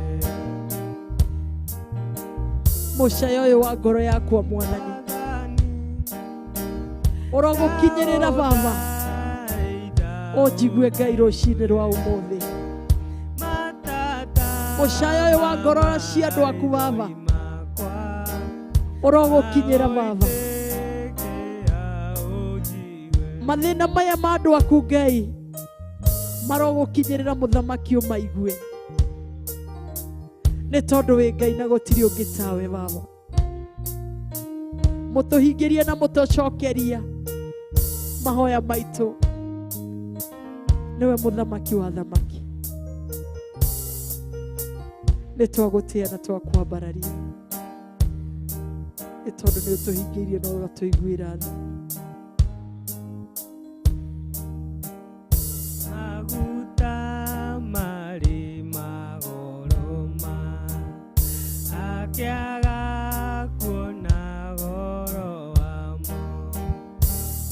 mũcayo ũyũ wa ngoro yakwa mwathani ũrogũkinyĩrĩra baba ũnjigue Ngai rũcinĩ rwa ũmũthĩ mũcayo ũyũ wa ngoro cia andũ aku baba ũrogũkinyĩra baba mathĩna maya ma andũ aku Ngai marogũkinyĩrĩra mũthamaki ũmaigue nĩ tondũ wĩ Ngai na gũtirĩ ũngĩ tawe baba mũtũhingĩrie na mũtũcokeria mahoya maitũ niwe mũthamaki wa thamaki nĩ twagũtĩa na twakwambararia nĩ tondũ nĩ ũtũhingĩirie na ũgatũiguĩra tha maguta marĩ magoro ma akĩaga kuona goro wamo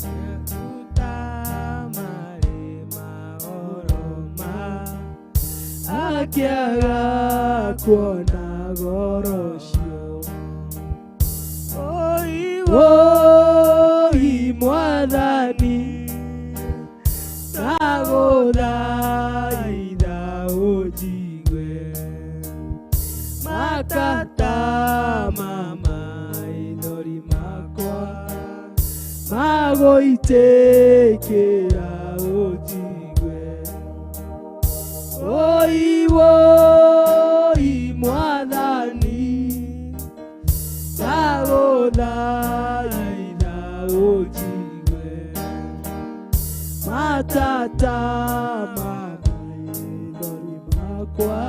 maguta marĩ magoro ma akĩaga kuona goro cio oi mwathani ndagũthaitha ũnjigwe matata maithori makwa magũitĩkĩra ũnjigwe oi oi mwathani ndagũthaitha ũnjigwe matata maithori makwa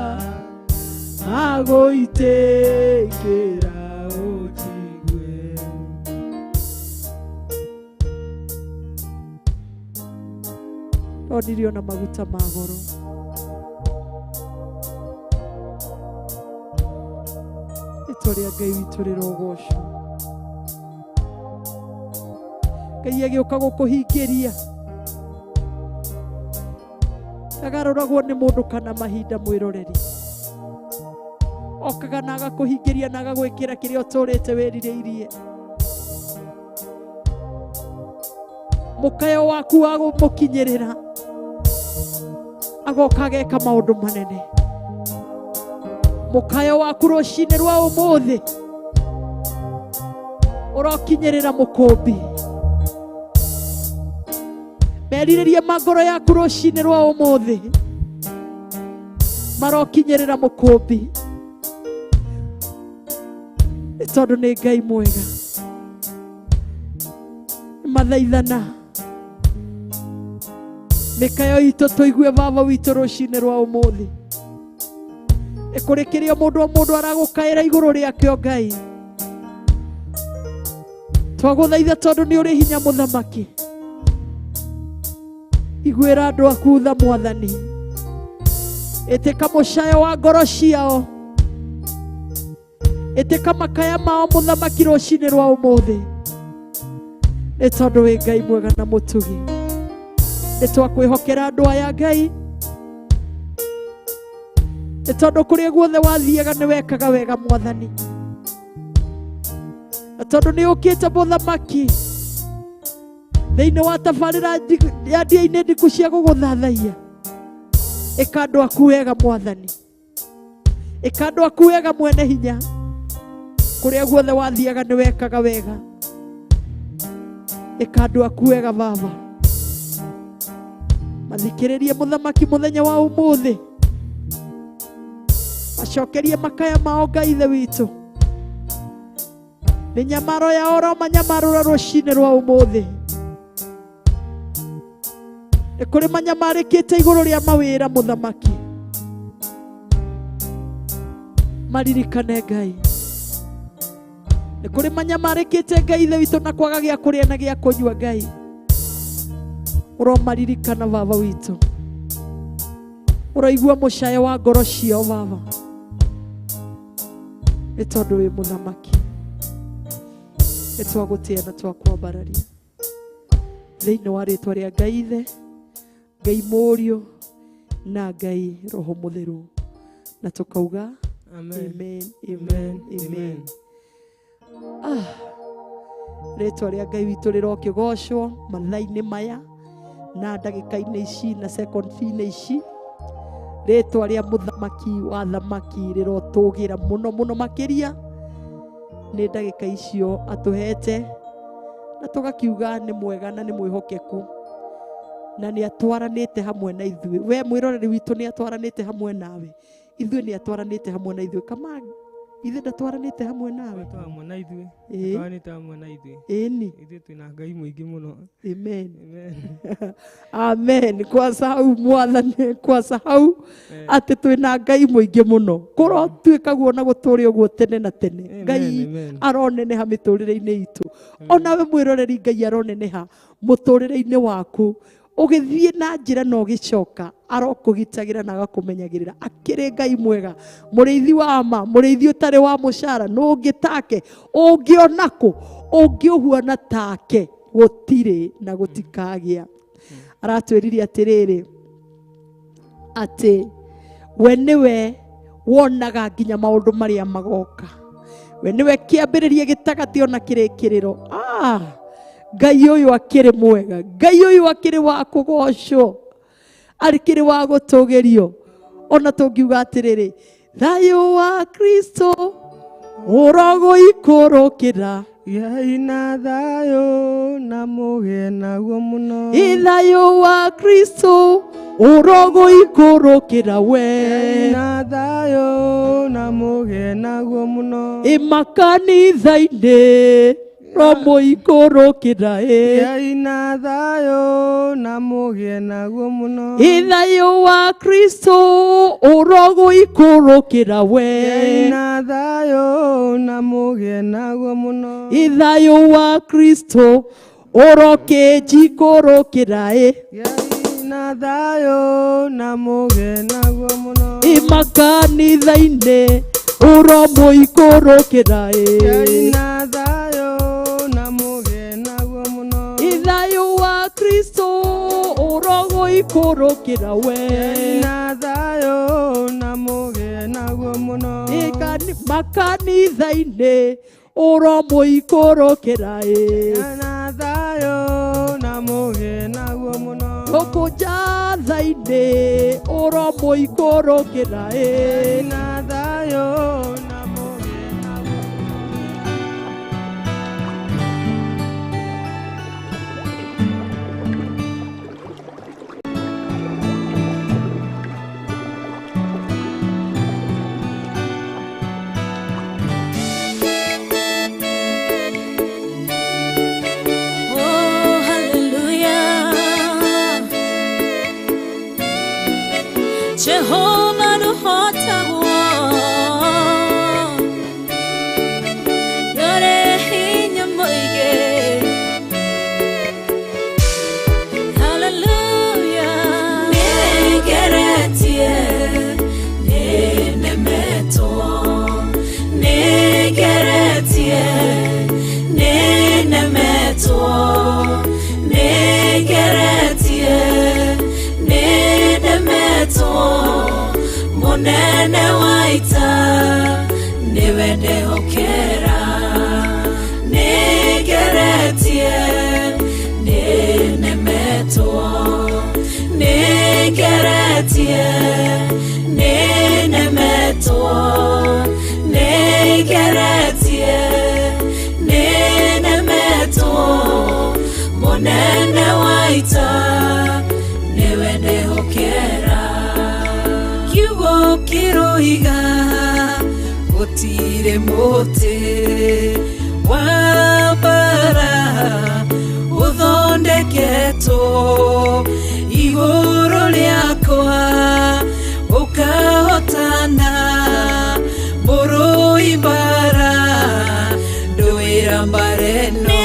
magũitĩkĩra ũnjigwe onirio na maguta ma goro rĩtwa rĩa Ngai witũ rĩrogocwo Ngai agĩũka gũkũhingĩria ndagarũragwo nĩ mũndũ kana mahinda mwĩroreri okaga na agakũhingĩria na agagwĩkĩra kĩrĩa ũtũrĩte wĩrirĩirie mũkayo waku wa gũmũkinyĩrĩra agoka ageka maũndũ manene mũkayo waku rũcinĩ rwa ũmũthĩ ũrokinyĩrĩra mũkũmbi merirĩrie magoro yaku rũcinĩ rwa ũmũthĩ marokinyĩrĩra mũkũmbi nĩ tondũ nĩ Ngai mwega mathaithana mĩkayo itũ tũigue baba witũ rũcinĩ rwa ũmũthĩ ĩkũrĩkĩria mũndũ o mũndũ aragũkaĩra igũrũ rĩakĩo Ngai twagũthaitha tondũ nĩ ũrĩ hinya mũthamaki iguĩra andũ aku tha mwathani ĩtĩka mũcayo wa ngoro ciao ĩtĩka makaya mao mũthamaki rũcinĩ rwa ũmũthĩ nĩ tondũ wĩ Ngai mwega na mũtugi nĩ twakwĩhokera andũ aya Ngai nĩ tondũ kũrĩa guothe wathiaga nĩ wekaga wega mwathani na tondũ nĩ ũkĩte mũthamaki thĩinĩ wa tabarĩra ya ndia-inĩ ndiku cia gũgũthathaiya ĩka andũ aku wega mwathani ĩka andũ aku wega mwene hinya kũrĩa guothe wathiaga nĩ wekaga wega Ekandu akuega baba. Mathikiririe muthamaki muthenya wa umuthi. Macokerie makaya mao Ngai ithe witu. Minyamaro ya oro manyamarura rucini rwa umuthi. Ekuri manyamarikite iguru ria mawira muthamaki. Maririkane Ngai. Ekuri manyamarikite Ngai ithe witu na kwaga gia kuria na gia kunyua Ngai. Uromaririkana baba witu. Uraigua mucaya wa ngoro cio baba. Nĩ tondũ wĩ mũthamaki. Nĩ twagũtĩĩa na twakwambararia thĩinĩ wa rĩtwa rĩa Ngai Ithe, Ngai Mũriũ na Ngai Roho Mũtheru, na tukauga amen, amen, amen. Rĩtwa rĩa Ngai witũ rĩrokĩgocwo mathaa-inĩ maya na ndagĩka-inĩ ici na sekondi-inĩ ici. Rĩtwa rĩa mũthamaki wa thamaki rĩrotũgĩra mũno mũno makĩria nĩ ndagĩka icio atũhete, na tugakiuga nĩ mwega na nĩ mwĩhokeku na nĩ atwaranĩte hamwe na ithuĩ. We mwĩroreri witũ nĩ atwaranĩte hamwe nawe, ithuĩ nĩ atwaranĩte hamwe na ithuĩ. Kama ithuĩ ndatwaranĩte hamwe nawe, hamwe na ithuĩ, atwaranĩte hamwe na ithuĩ. Ĩni ithuĩ twĩna Ngai mũingĩ mũno. Amen. Amen. Kwasahau mwathani, kwasahau atĩ twĩna Ngai mũingĩ mũno. Kũrotuĩka guo na gũtũũre ũguo tene na tene. Ngai aroneneha mĩtũrĩre-inĩ itũ. Onawe mwĩroreri Ngai aroneneha mũtũrĩre-inĩ waku. Ũgĩthiĩ na njĩra na ũgĩcoka arokũgitagĩra na agakũmenyagĩrĩra. Akĩrĩ Ngai mwega, mũrĩithi wa ma, mũrĩithi ũtarĩ wa mũcara, n'ũngĩ take, ũngĩona kũ, ũngĩũhuana take, gũtirĩ na gũtikagĩa. Aratwĩrire atĩrĩrĩ atĩ we nĩwe wonaga nginya maũndũ marĩa magoka. We nĩwe kĩambĩrĩria gĩtagatĩ ona kĩrĩkĩrĩro. Ngai ũyũ akĩrĩ mwega, Ngai ũyũ akĩrĩ wa kũgocwo, akĩrĩ wa gũtũgĩrio. Ona tũngiuga atĩrĩrĩ, thayũ wa Kristo ũrogũikũrũkĩra. Gĩai na thayũ na mũgĩe naguo mũno. Thayũ wa Kristo ũrogũikũrũkĩra we. Gĩai na thayũ na mũgĩe naguo mũno. Makanitha-inĩ romũikũrũkĩra. Gĩai na thayũ na mũgĩe naguo mũno. Thayũ wa Kristo ũrogũikũrũkĩra we. Gĩai na thayũ na mũgĩe naguo mũno. Thayũ wa Kristo ũrokĩnjikũrũkĩra. Gĩai na thayũ na mũgĩe naguo mũno. Makanitha-inĩ ũromũikũrũkĩra. Gĩai na thayũ na mũgĩe naguo mũno. Thayũ wa Kristo ũrogũikũrũkĩra we. Gĩai na thayũ na mũgĩe naguo mũno. Makanitha-inĩ ũromũikũrũkĩra. Gĩai na thayũ na mũgĩe naguo mũno. Gũkũ njatha-inĩ ũromũikũrũkĩra. Gĩai na thayũ na mũgĩe naguo Jehovah nuhotaguo yore hinya mũingĩ. Hallelujah. Nĩngeretie, nĩnemetwo, nĩngeretie, nĩnemetwo, nĩngeretie, nĩnemetwo. Munene waita niwe ndehokera. Nĩngeretie, nĩnemetwo, nĩngeretie, nĩnemetwo, nĩngeretie, nĩnemetwo. kiroiga gutire muti wa bara uthondeketwo iguru riakwa ukahotana murui bara nduira mbareno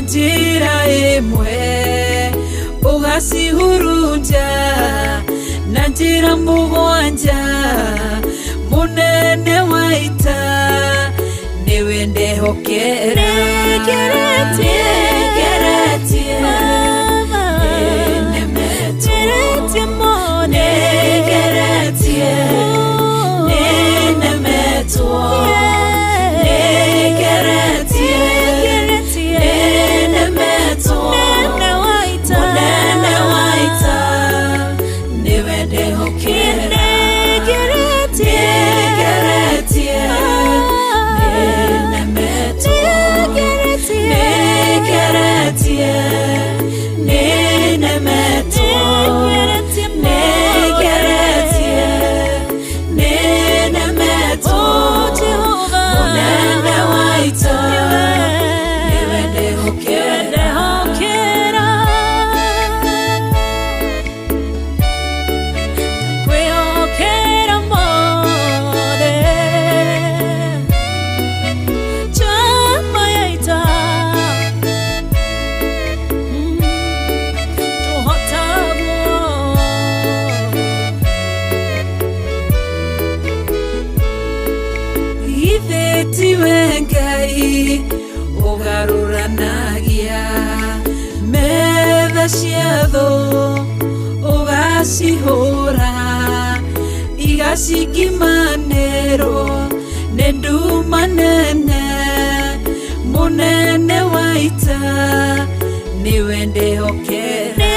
njira imwe ugacihurunja na njira mugwanja munene waita niwe ndehokera ugaruranagia metha ciatho ugacihura igacikimanĩrwo nĩ nduma nene munene waita niwe ndĩhokera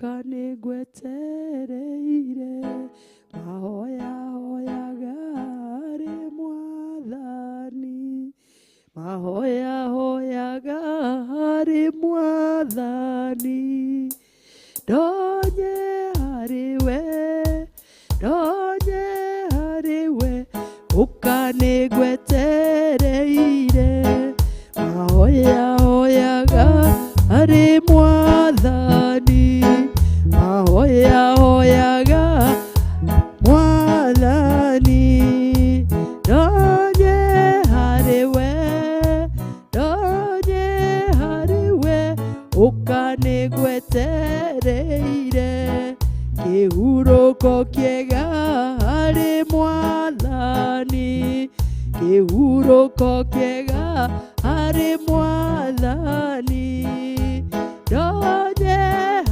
ukanigwetereire mahoya hoyaga harĩ Mwathani mahoya hoyaga harĩ Mwathani ndonye harĩwe ukanigwetereire mahoya hoyaga harĩ Mwathani mahoya hoyaga Mwathani ndonye harĩwe ukanigwetereire kĩhurũko kĩega harĩ Mwathani kĩhurũko kĩega harĩ Mwathani ndonye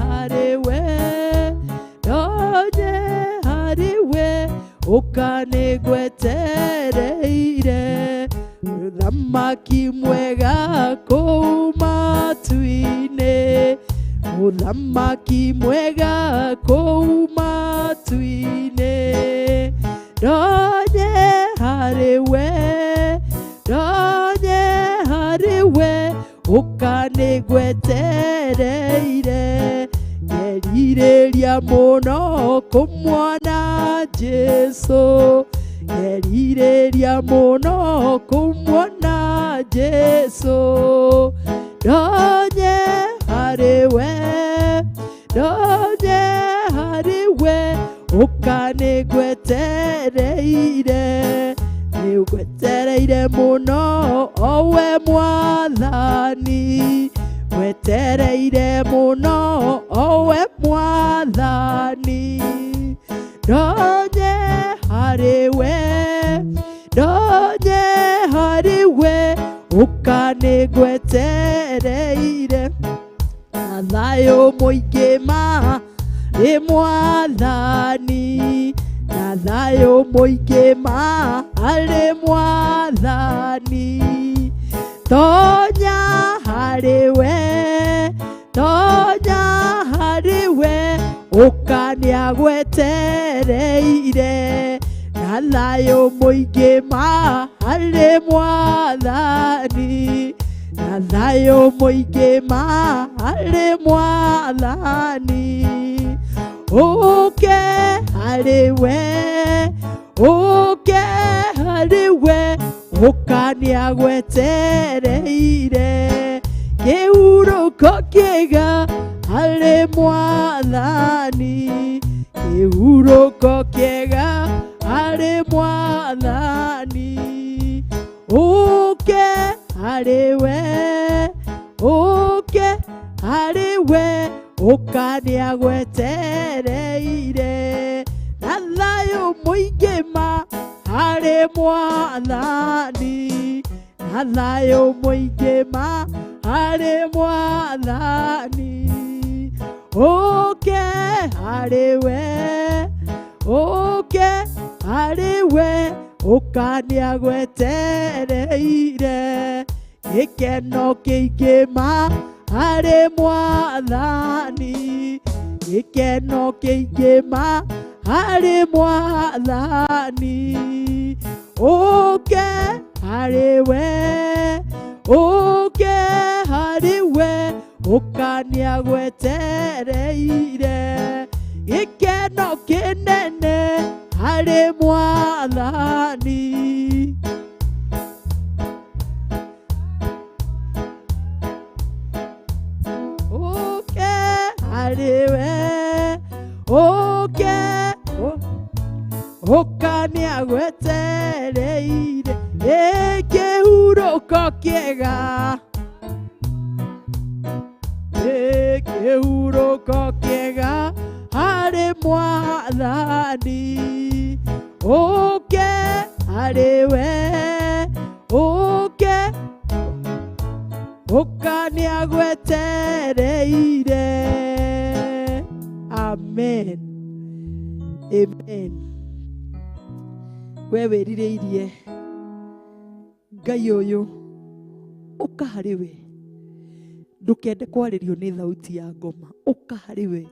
harĩwe ukanigwetereire mũthamaki mwega kũu matu-inĩ mũthamaki mwega kũu matu-inĩ ndonye harĩwe ukanigwetereire ngerirĩria mũno kũmuona Jesũ ngerirĩria mũno kũmuona Jesũ ndonye harĩwe ukanigwetereire nĩũgwetereire mũno owe Mwathani gwetereire mũno owe Mwathani ndonye harĩwe ukanigwetereire na thayũ mũingĩ marĩ Mwathani na thayũ mũingĩ marĩ Mwathani tonya harĩwe ũkaniagwetereire na thayũ mũingĩ marĩ Mwathani na thayũ mũingĩ marĩ Mwathani ũke harĩwe ũkaniagwetereire kĩhurũko kĩega harĩ Mwathani kĩhurũko kĩega harĩ Mwathani ũke harĩwe ũkaniagwetereire na thayũ mũingĩ harĩ Mwathani na thayũ mũingĩ harĩ Mwathani ũke harĩwe ũkaniagwetereire gĩkeno kĩingĩ harĩ Mwathani gĩkeno kĩingĩ harĩ Mwathani ũke harĩwe ũkaniagwetereire gĩkeno kĩnene harĩ Mwathani ũke harĩwe ũkaniagwetereire kĩhurũko kĩega harĩ Mwathani ũke harĩwe ũkaniagwetereire. Amen. Amen. We wĩrirĩirie Ngai ũyũ ũka harĩwe ndukende kwaririo ni thauti ya ngoma. Uka hari we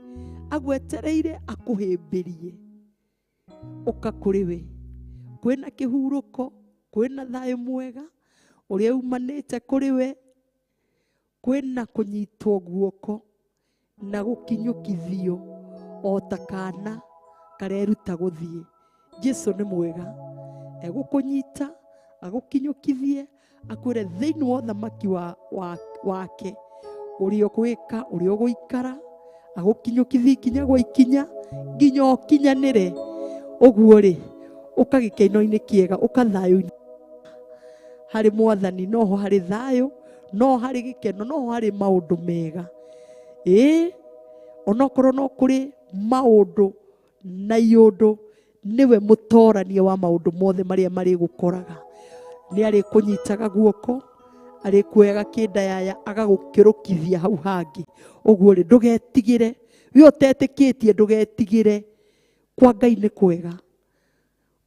agwetereire akuhimbirie. Uka kuri we kwina kihuruko, kwina thayo mwega uria umanite kuri we, kwina kunyitwo guoko na gukinyukithio o takana kareruta guthie. Jesu ni mwega, egukunyita agukinyukithie, akwire thiini wa thamaki wake uria gwika uria guikara, agukinyukithie kinya gwa ikinya nginya okinyanire. Uguo ri ukagikeino-ini kiega, ukathayo hari Mwathani, noho hari thayo, no hari gikeno, no hari maundu mega. Onokorwo no kuri maundu na iundu, niwe mutorania wa maundu mothe maria mari gukoraga. Ni ari kunyitaga guoko, ari kuega kindayaya agagukirukithia hau hangi. Uguo ri ndugetigire, we utetikitie ndugetigire. Kwa Ngai ni kwega,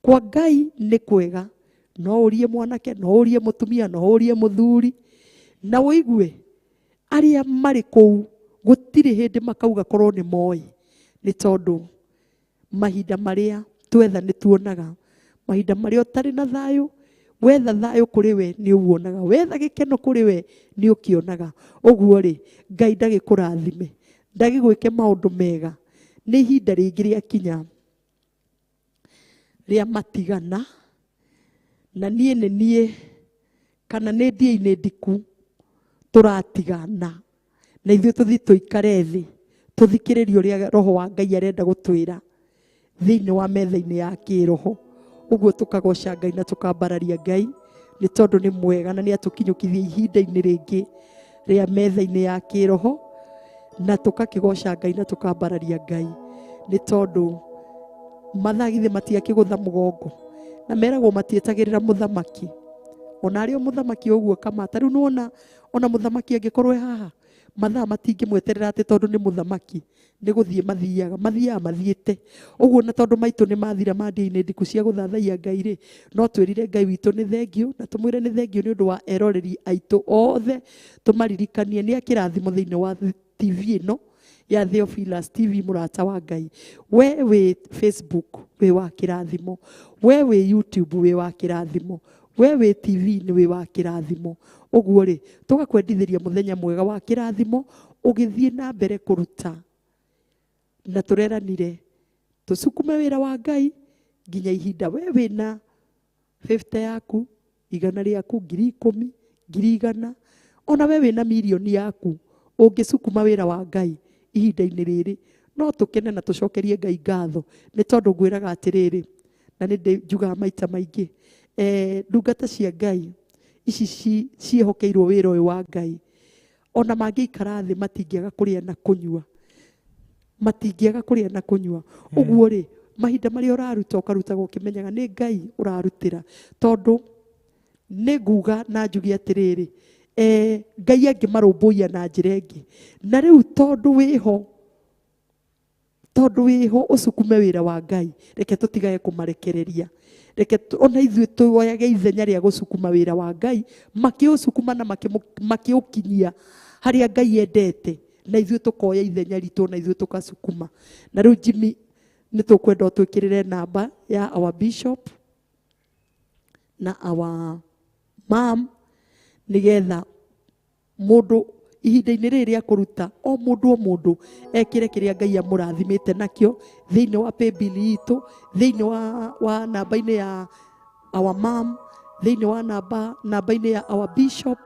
kwa Ngai ni kwega. No urie mwanake, no urie mutumia, no urie muthuri, na wigue aria mari kou gutiri hindi makauga korwo ni moi. Ni tondu mahinda maria twetha ni tuonaga, mahinda maria utari na thayo, wetha thayo kuri we ni uonaga, wetha gikeno kuri we ni ukionaga. Uguo ri Ngai ndagikurathime, ndagigwike maundu mega. Ni ihinda ringi ria kinya ria matigana, na nie kana ni ndie-ini ndiku turatigana, na ithuĩ tuthi tuikare thi tuthikiririe uria roho wa Ngai arenda gutwira thiini wa metha-ini ya kiroho. Uguo tukagoca Ngai na tukambararia Ngai ni tondu ni mwega na ni atukinyukithia ihinda-ini ringi ria metha-ini ya kiroho, na tukakigoca Ngai na tukambararia Ngai ni tondu mathagithe matiakigutha mugongo, na meragwo matietagirira muthamaki. Ona ario muthamaki uguo kamata riu nuona ona muthamaki angikorwo haha mathaa matingimweterera ati tondu ni muthamaki, ni guthie mathiaga mathiite. Uguo na tondu maitu ni mathira mandia-ini ndiku cia guthathaia Ngai ri, no twirire Ngai witu ni thengio, na tumwire ni thengio ni undu wa eroreri aitu othe. Tumaririkanie ni akirathimo thiini wa TV ino ya Theophilus TV, murata wa Ngai. We wi Facebook we wa kirathimo, we wi YouTube we wa kirathimo, we wi TV ni we wa kirathimo. Uguo ri tugakwendithiria muthenya mwega wa kirathimo, ugithie na mbere kuruta na tureranire tusukume wira wa Ngai nginya ihinda. We wina 50 yaku, 100 riaku, 10,000, 100,000, ona we wina milioni yaku, ungisukuma wira wa Ngai ihinda-ini riri, no tukene na tucokerie Ngai ngatho. Ni tondu ngwiraga atiriri, na ni njugaga maita maingi, ndungata cia Ngai ici ciehokeirwo wira uyu wa Ngai, ona mangiikara thi matingiaga kuria na kunyua, matingiaga kuria na kunyua. Uguo ri mahinda maria uraruta ukaruta gukimenyaga ni Ngai urarutira, tondu ni nguga na njugi atiriri, Ngai angimarumbuia na njira ingi. Na riu tondu wiho usukume wira wa Ngai, reke tutigage kumarekereria, reke ona ithuĩ tuoyage ithenya ria gusukuma wira wa Ngai, makiusukuma na makiukinyia haria Ngai endete, na ithuĩ tukoya ithenya ritu na ithuĩ tukasukuma. Na riu Jimmy ni tukwenda twikirire namba ya our bishop na our mom, nigetha mundu ihinda-ini riri ria kuruta o mundu ekire kiria Ngai amurathimite nakio thiini wa paybill itu, thiini wa namba-ini ya our mom, thiini wa namba-ini ya our bishop.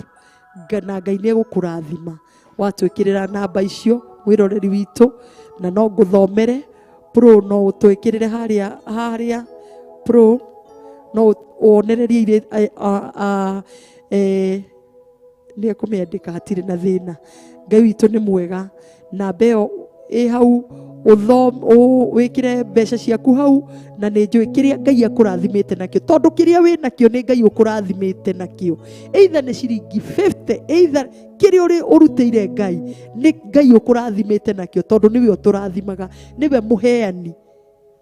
Na Ngai ni egukurathima watwikirira namba icio mwiroreri witu, na no nguthomere pro, no utwikirire haria pro, no wonererie ni akumiandika hatire na thina. Ngai witu ni mwega, na mbeo hau wikire mbeca ciaku hau, na ni njui kiria Ngai akurathimite nakio, tondu kiria wi nakio ni Ngai ukurathimite nakio. Either ni ciringi 50, either kiria uri urutire Ngai ni Ngai ukurathimite nakio, tondu niwe uturathimaga, niwe muheani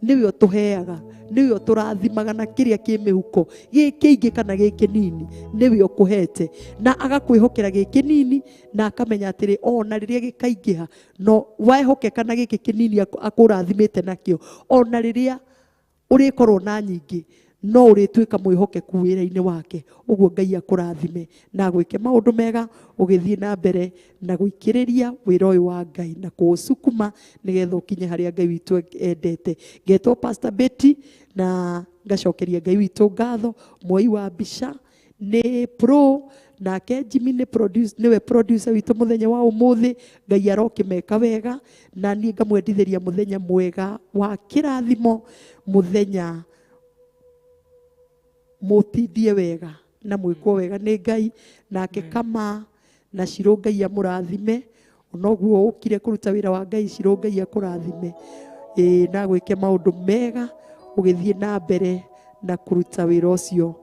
niwe utuheaga, niwe uturathimaga na kiria ki mihuko giki kana giki nini, niwe ukuhete na agakwihokera giki nini na akamenya atiri ona riria gikaingiha no wehokeka na giki kinini akurathimite nakio, ona riria urikorwo na nyingi no uritwika mwihokeku wira-ini wake. Uguo Ngai akurathime na gwike maundu mega, ugithie na mbere na guikiriria wira uyu wa Ngai na kuusukuma nigetha ukinye haria Ngai witu endete. Ngetwo Pastor Betty na ngacokeria Ngai witu ngatho. Mwai wa mbica ni pro nake Jimmy niwe producer witu muthenya wa umuthi. Ngai arokimeka wega na ni ngamwendithiria muthenya mwega wa kirathimo, muthenya mutindie wega na mwiko wega ni Ngai nake kama na Shiro Ngai amurathime onoguo ukire kuruta wira wa Ngai. Shiro Ngai akurathime na gwike maundu mega, ugithie na mbere na kuruta wira ucio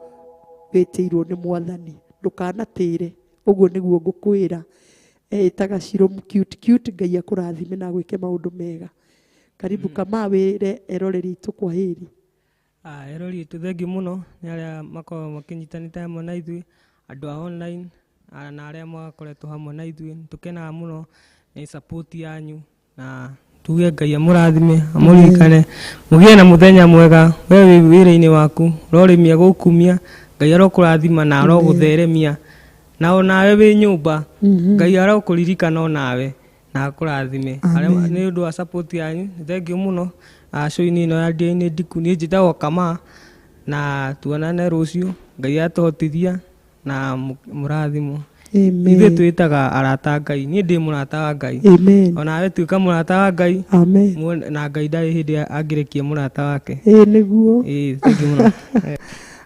witirwo ni Mwathani, ndukanatire. Uguo niguo ngukwira itaga Shiro cute. Ngai akurathime na gwike maundu mega. Karibu kama wire eroreri itu kwa heri. Erori itu thengi muno ni aria makorwo makinyitanite hamwe na ithui, andu a online na aria makoretwo hamwe na ithui. Tukenaga muno ni support yanyu na tuge Ngai amurathime, amuririkane, mugie na muthenya mwega. We wira-ini waku rorimia gukumia, Ngai arokurathima na arogutheremia, na onawe wi nyumba Ngai arokuririkana onawe na akurathime. Ni undu wa support yanyu thengi muno. Show-ini ino ya Dia-ini Ndiku ni njitagwo Kama na tuonane rucio. Ngai atuhotithia na murathimo. Ithuĩ twĩtaga arata Ngai. Niĩ ndĩ mũrata wa Ngai, onawe tuĩka mũrata wa Ngai na Ngai ndarĩ hĩndĩ angĩrekia mũrata wake. Nĩguo. Thengi mũno.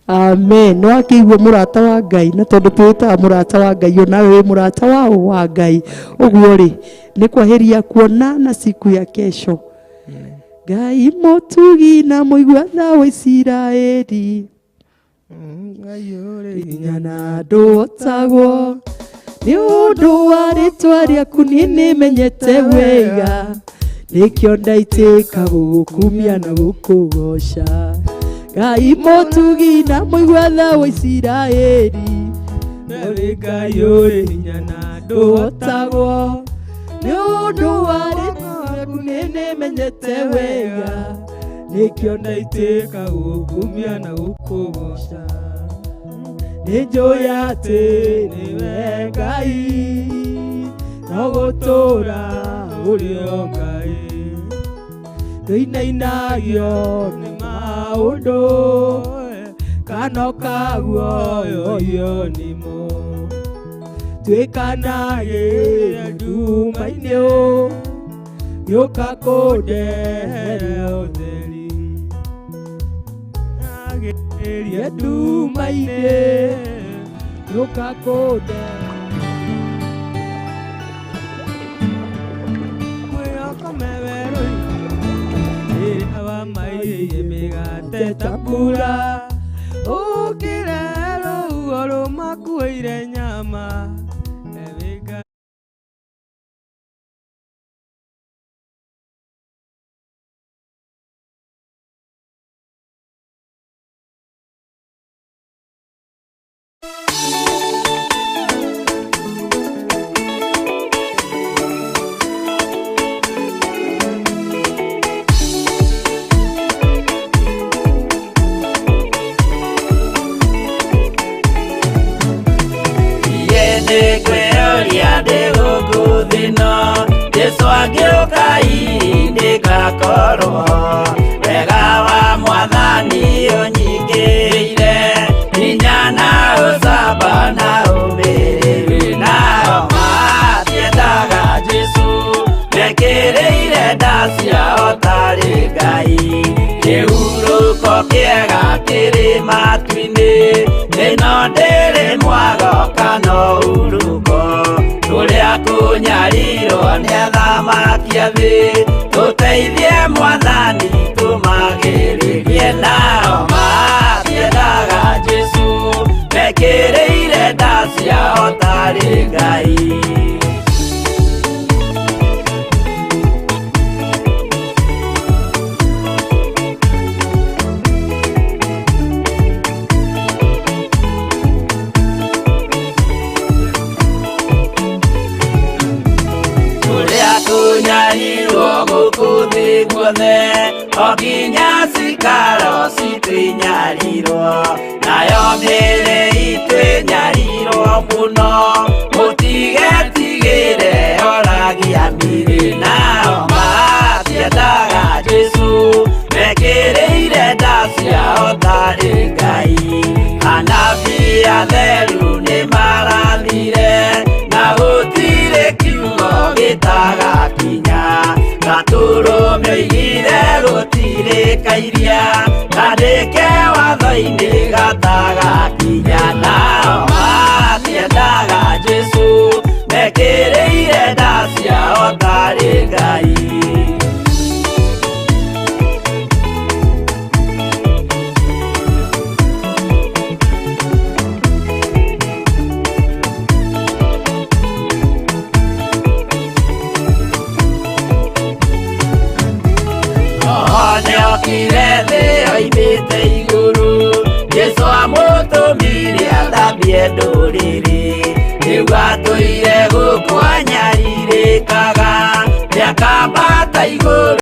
Amen. No akĩigua mũrata wa Ngai na tondũ twĩtaga mũrata wa Ngai, onawe wĩ mũrata wa Ngai. Ũguo rĩ nĩ kwaheria kuona na siku ya kesho. Ngai mutugi na muigua wa Isiraeli, Ngai uri hinya na ndotagwo, ni undu wa ritwa riaku nimenyete wega, nikio ndaitĩka gukumia na gukugoca. Ngai mutugi na muigua wa Isiraeli, Ngai uri hinya na ndotagwo, ni undu wa ritwa riaku nimenyete wega, nikio ndaitĩka gukumia na gukugoca. Nĩnjũĩ atĩ nĩwe Ngai, no gũtũũra ũrĩ o Ngai. Ndũinainagio nĩ maũndũ, kana ũkaguoyohio nĩmo. Twĩkanagĩria nduma-inĩ, gĩũka kũndehere ũtheri. Nagĩria nduma-inĩ, gĩũka kũndehere. Mwĩhokome werũ-inĩ, wĩra wa mairie mĩgate ta mbura. Ũkĩrehe rũhuho rũmakuĩire nyama. Wega wa Mwathani ũnyingĩire, hinya na ũcamba na ũmĩrĩru, nao matiendaga Jesũ, mekĩrĩire nda ciao tarĩ Ngai. Kĩhurũko kĩega kĩrĩ matu-inĩ, ĩno ndĩrĩ mwago kana ũruko, tũrĩa kũnyarirwo nĩ athamaki a thĩ. Tũteithie Mwathani tũmagĩrĩrie, nao matiendaga Jesũ, mekĩrĩire nda ciao tarĩ Ngai. nginya cikaro citwinyarirwo nayo mĩĩrĩ itwinyarirwo mũno mũtigetigĩre oragia mĩĩrĩ nao matiendaga Jesu mekĩrĩire nda ciao tarĩ Ngai anabii atheru nĩ marathire na gũtirĩ kiugo gĩtagakinya gatũrũme oigire gũtirĩkairia kandĩke watho-inĩ gatagakinya nao matiendaga Jesu mekĩrĩire nda ciao tarĩ Ngai. Nĩokire thĩ oimĩte igũrũ Jesũ amũtũmire athambie ndũrĩrĩ rĩu atũire gũkũ anyarirĩkaga nĩakambata igũrũ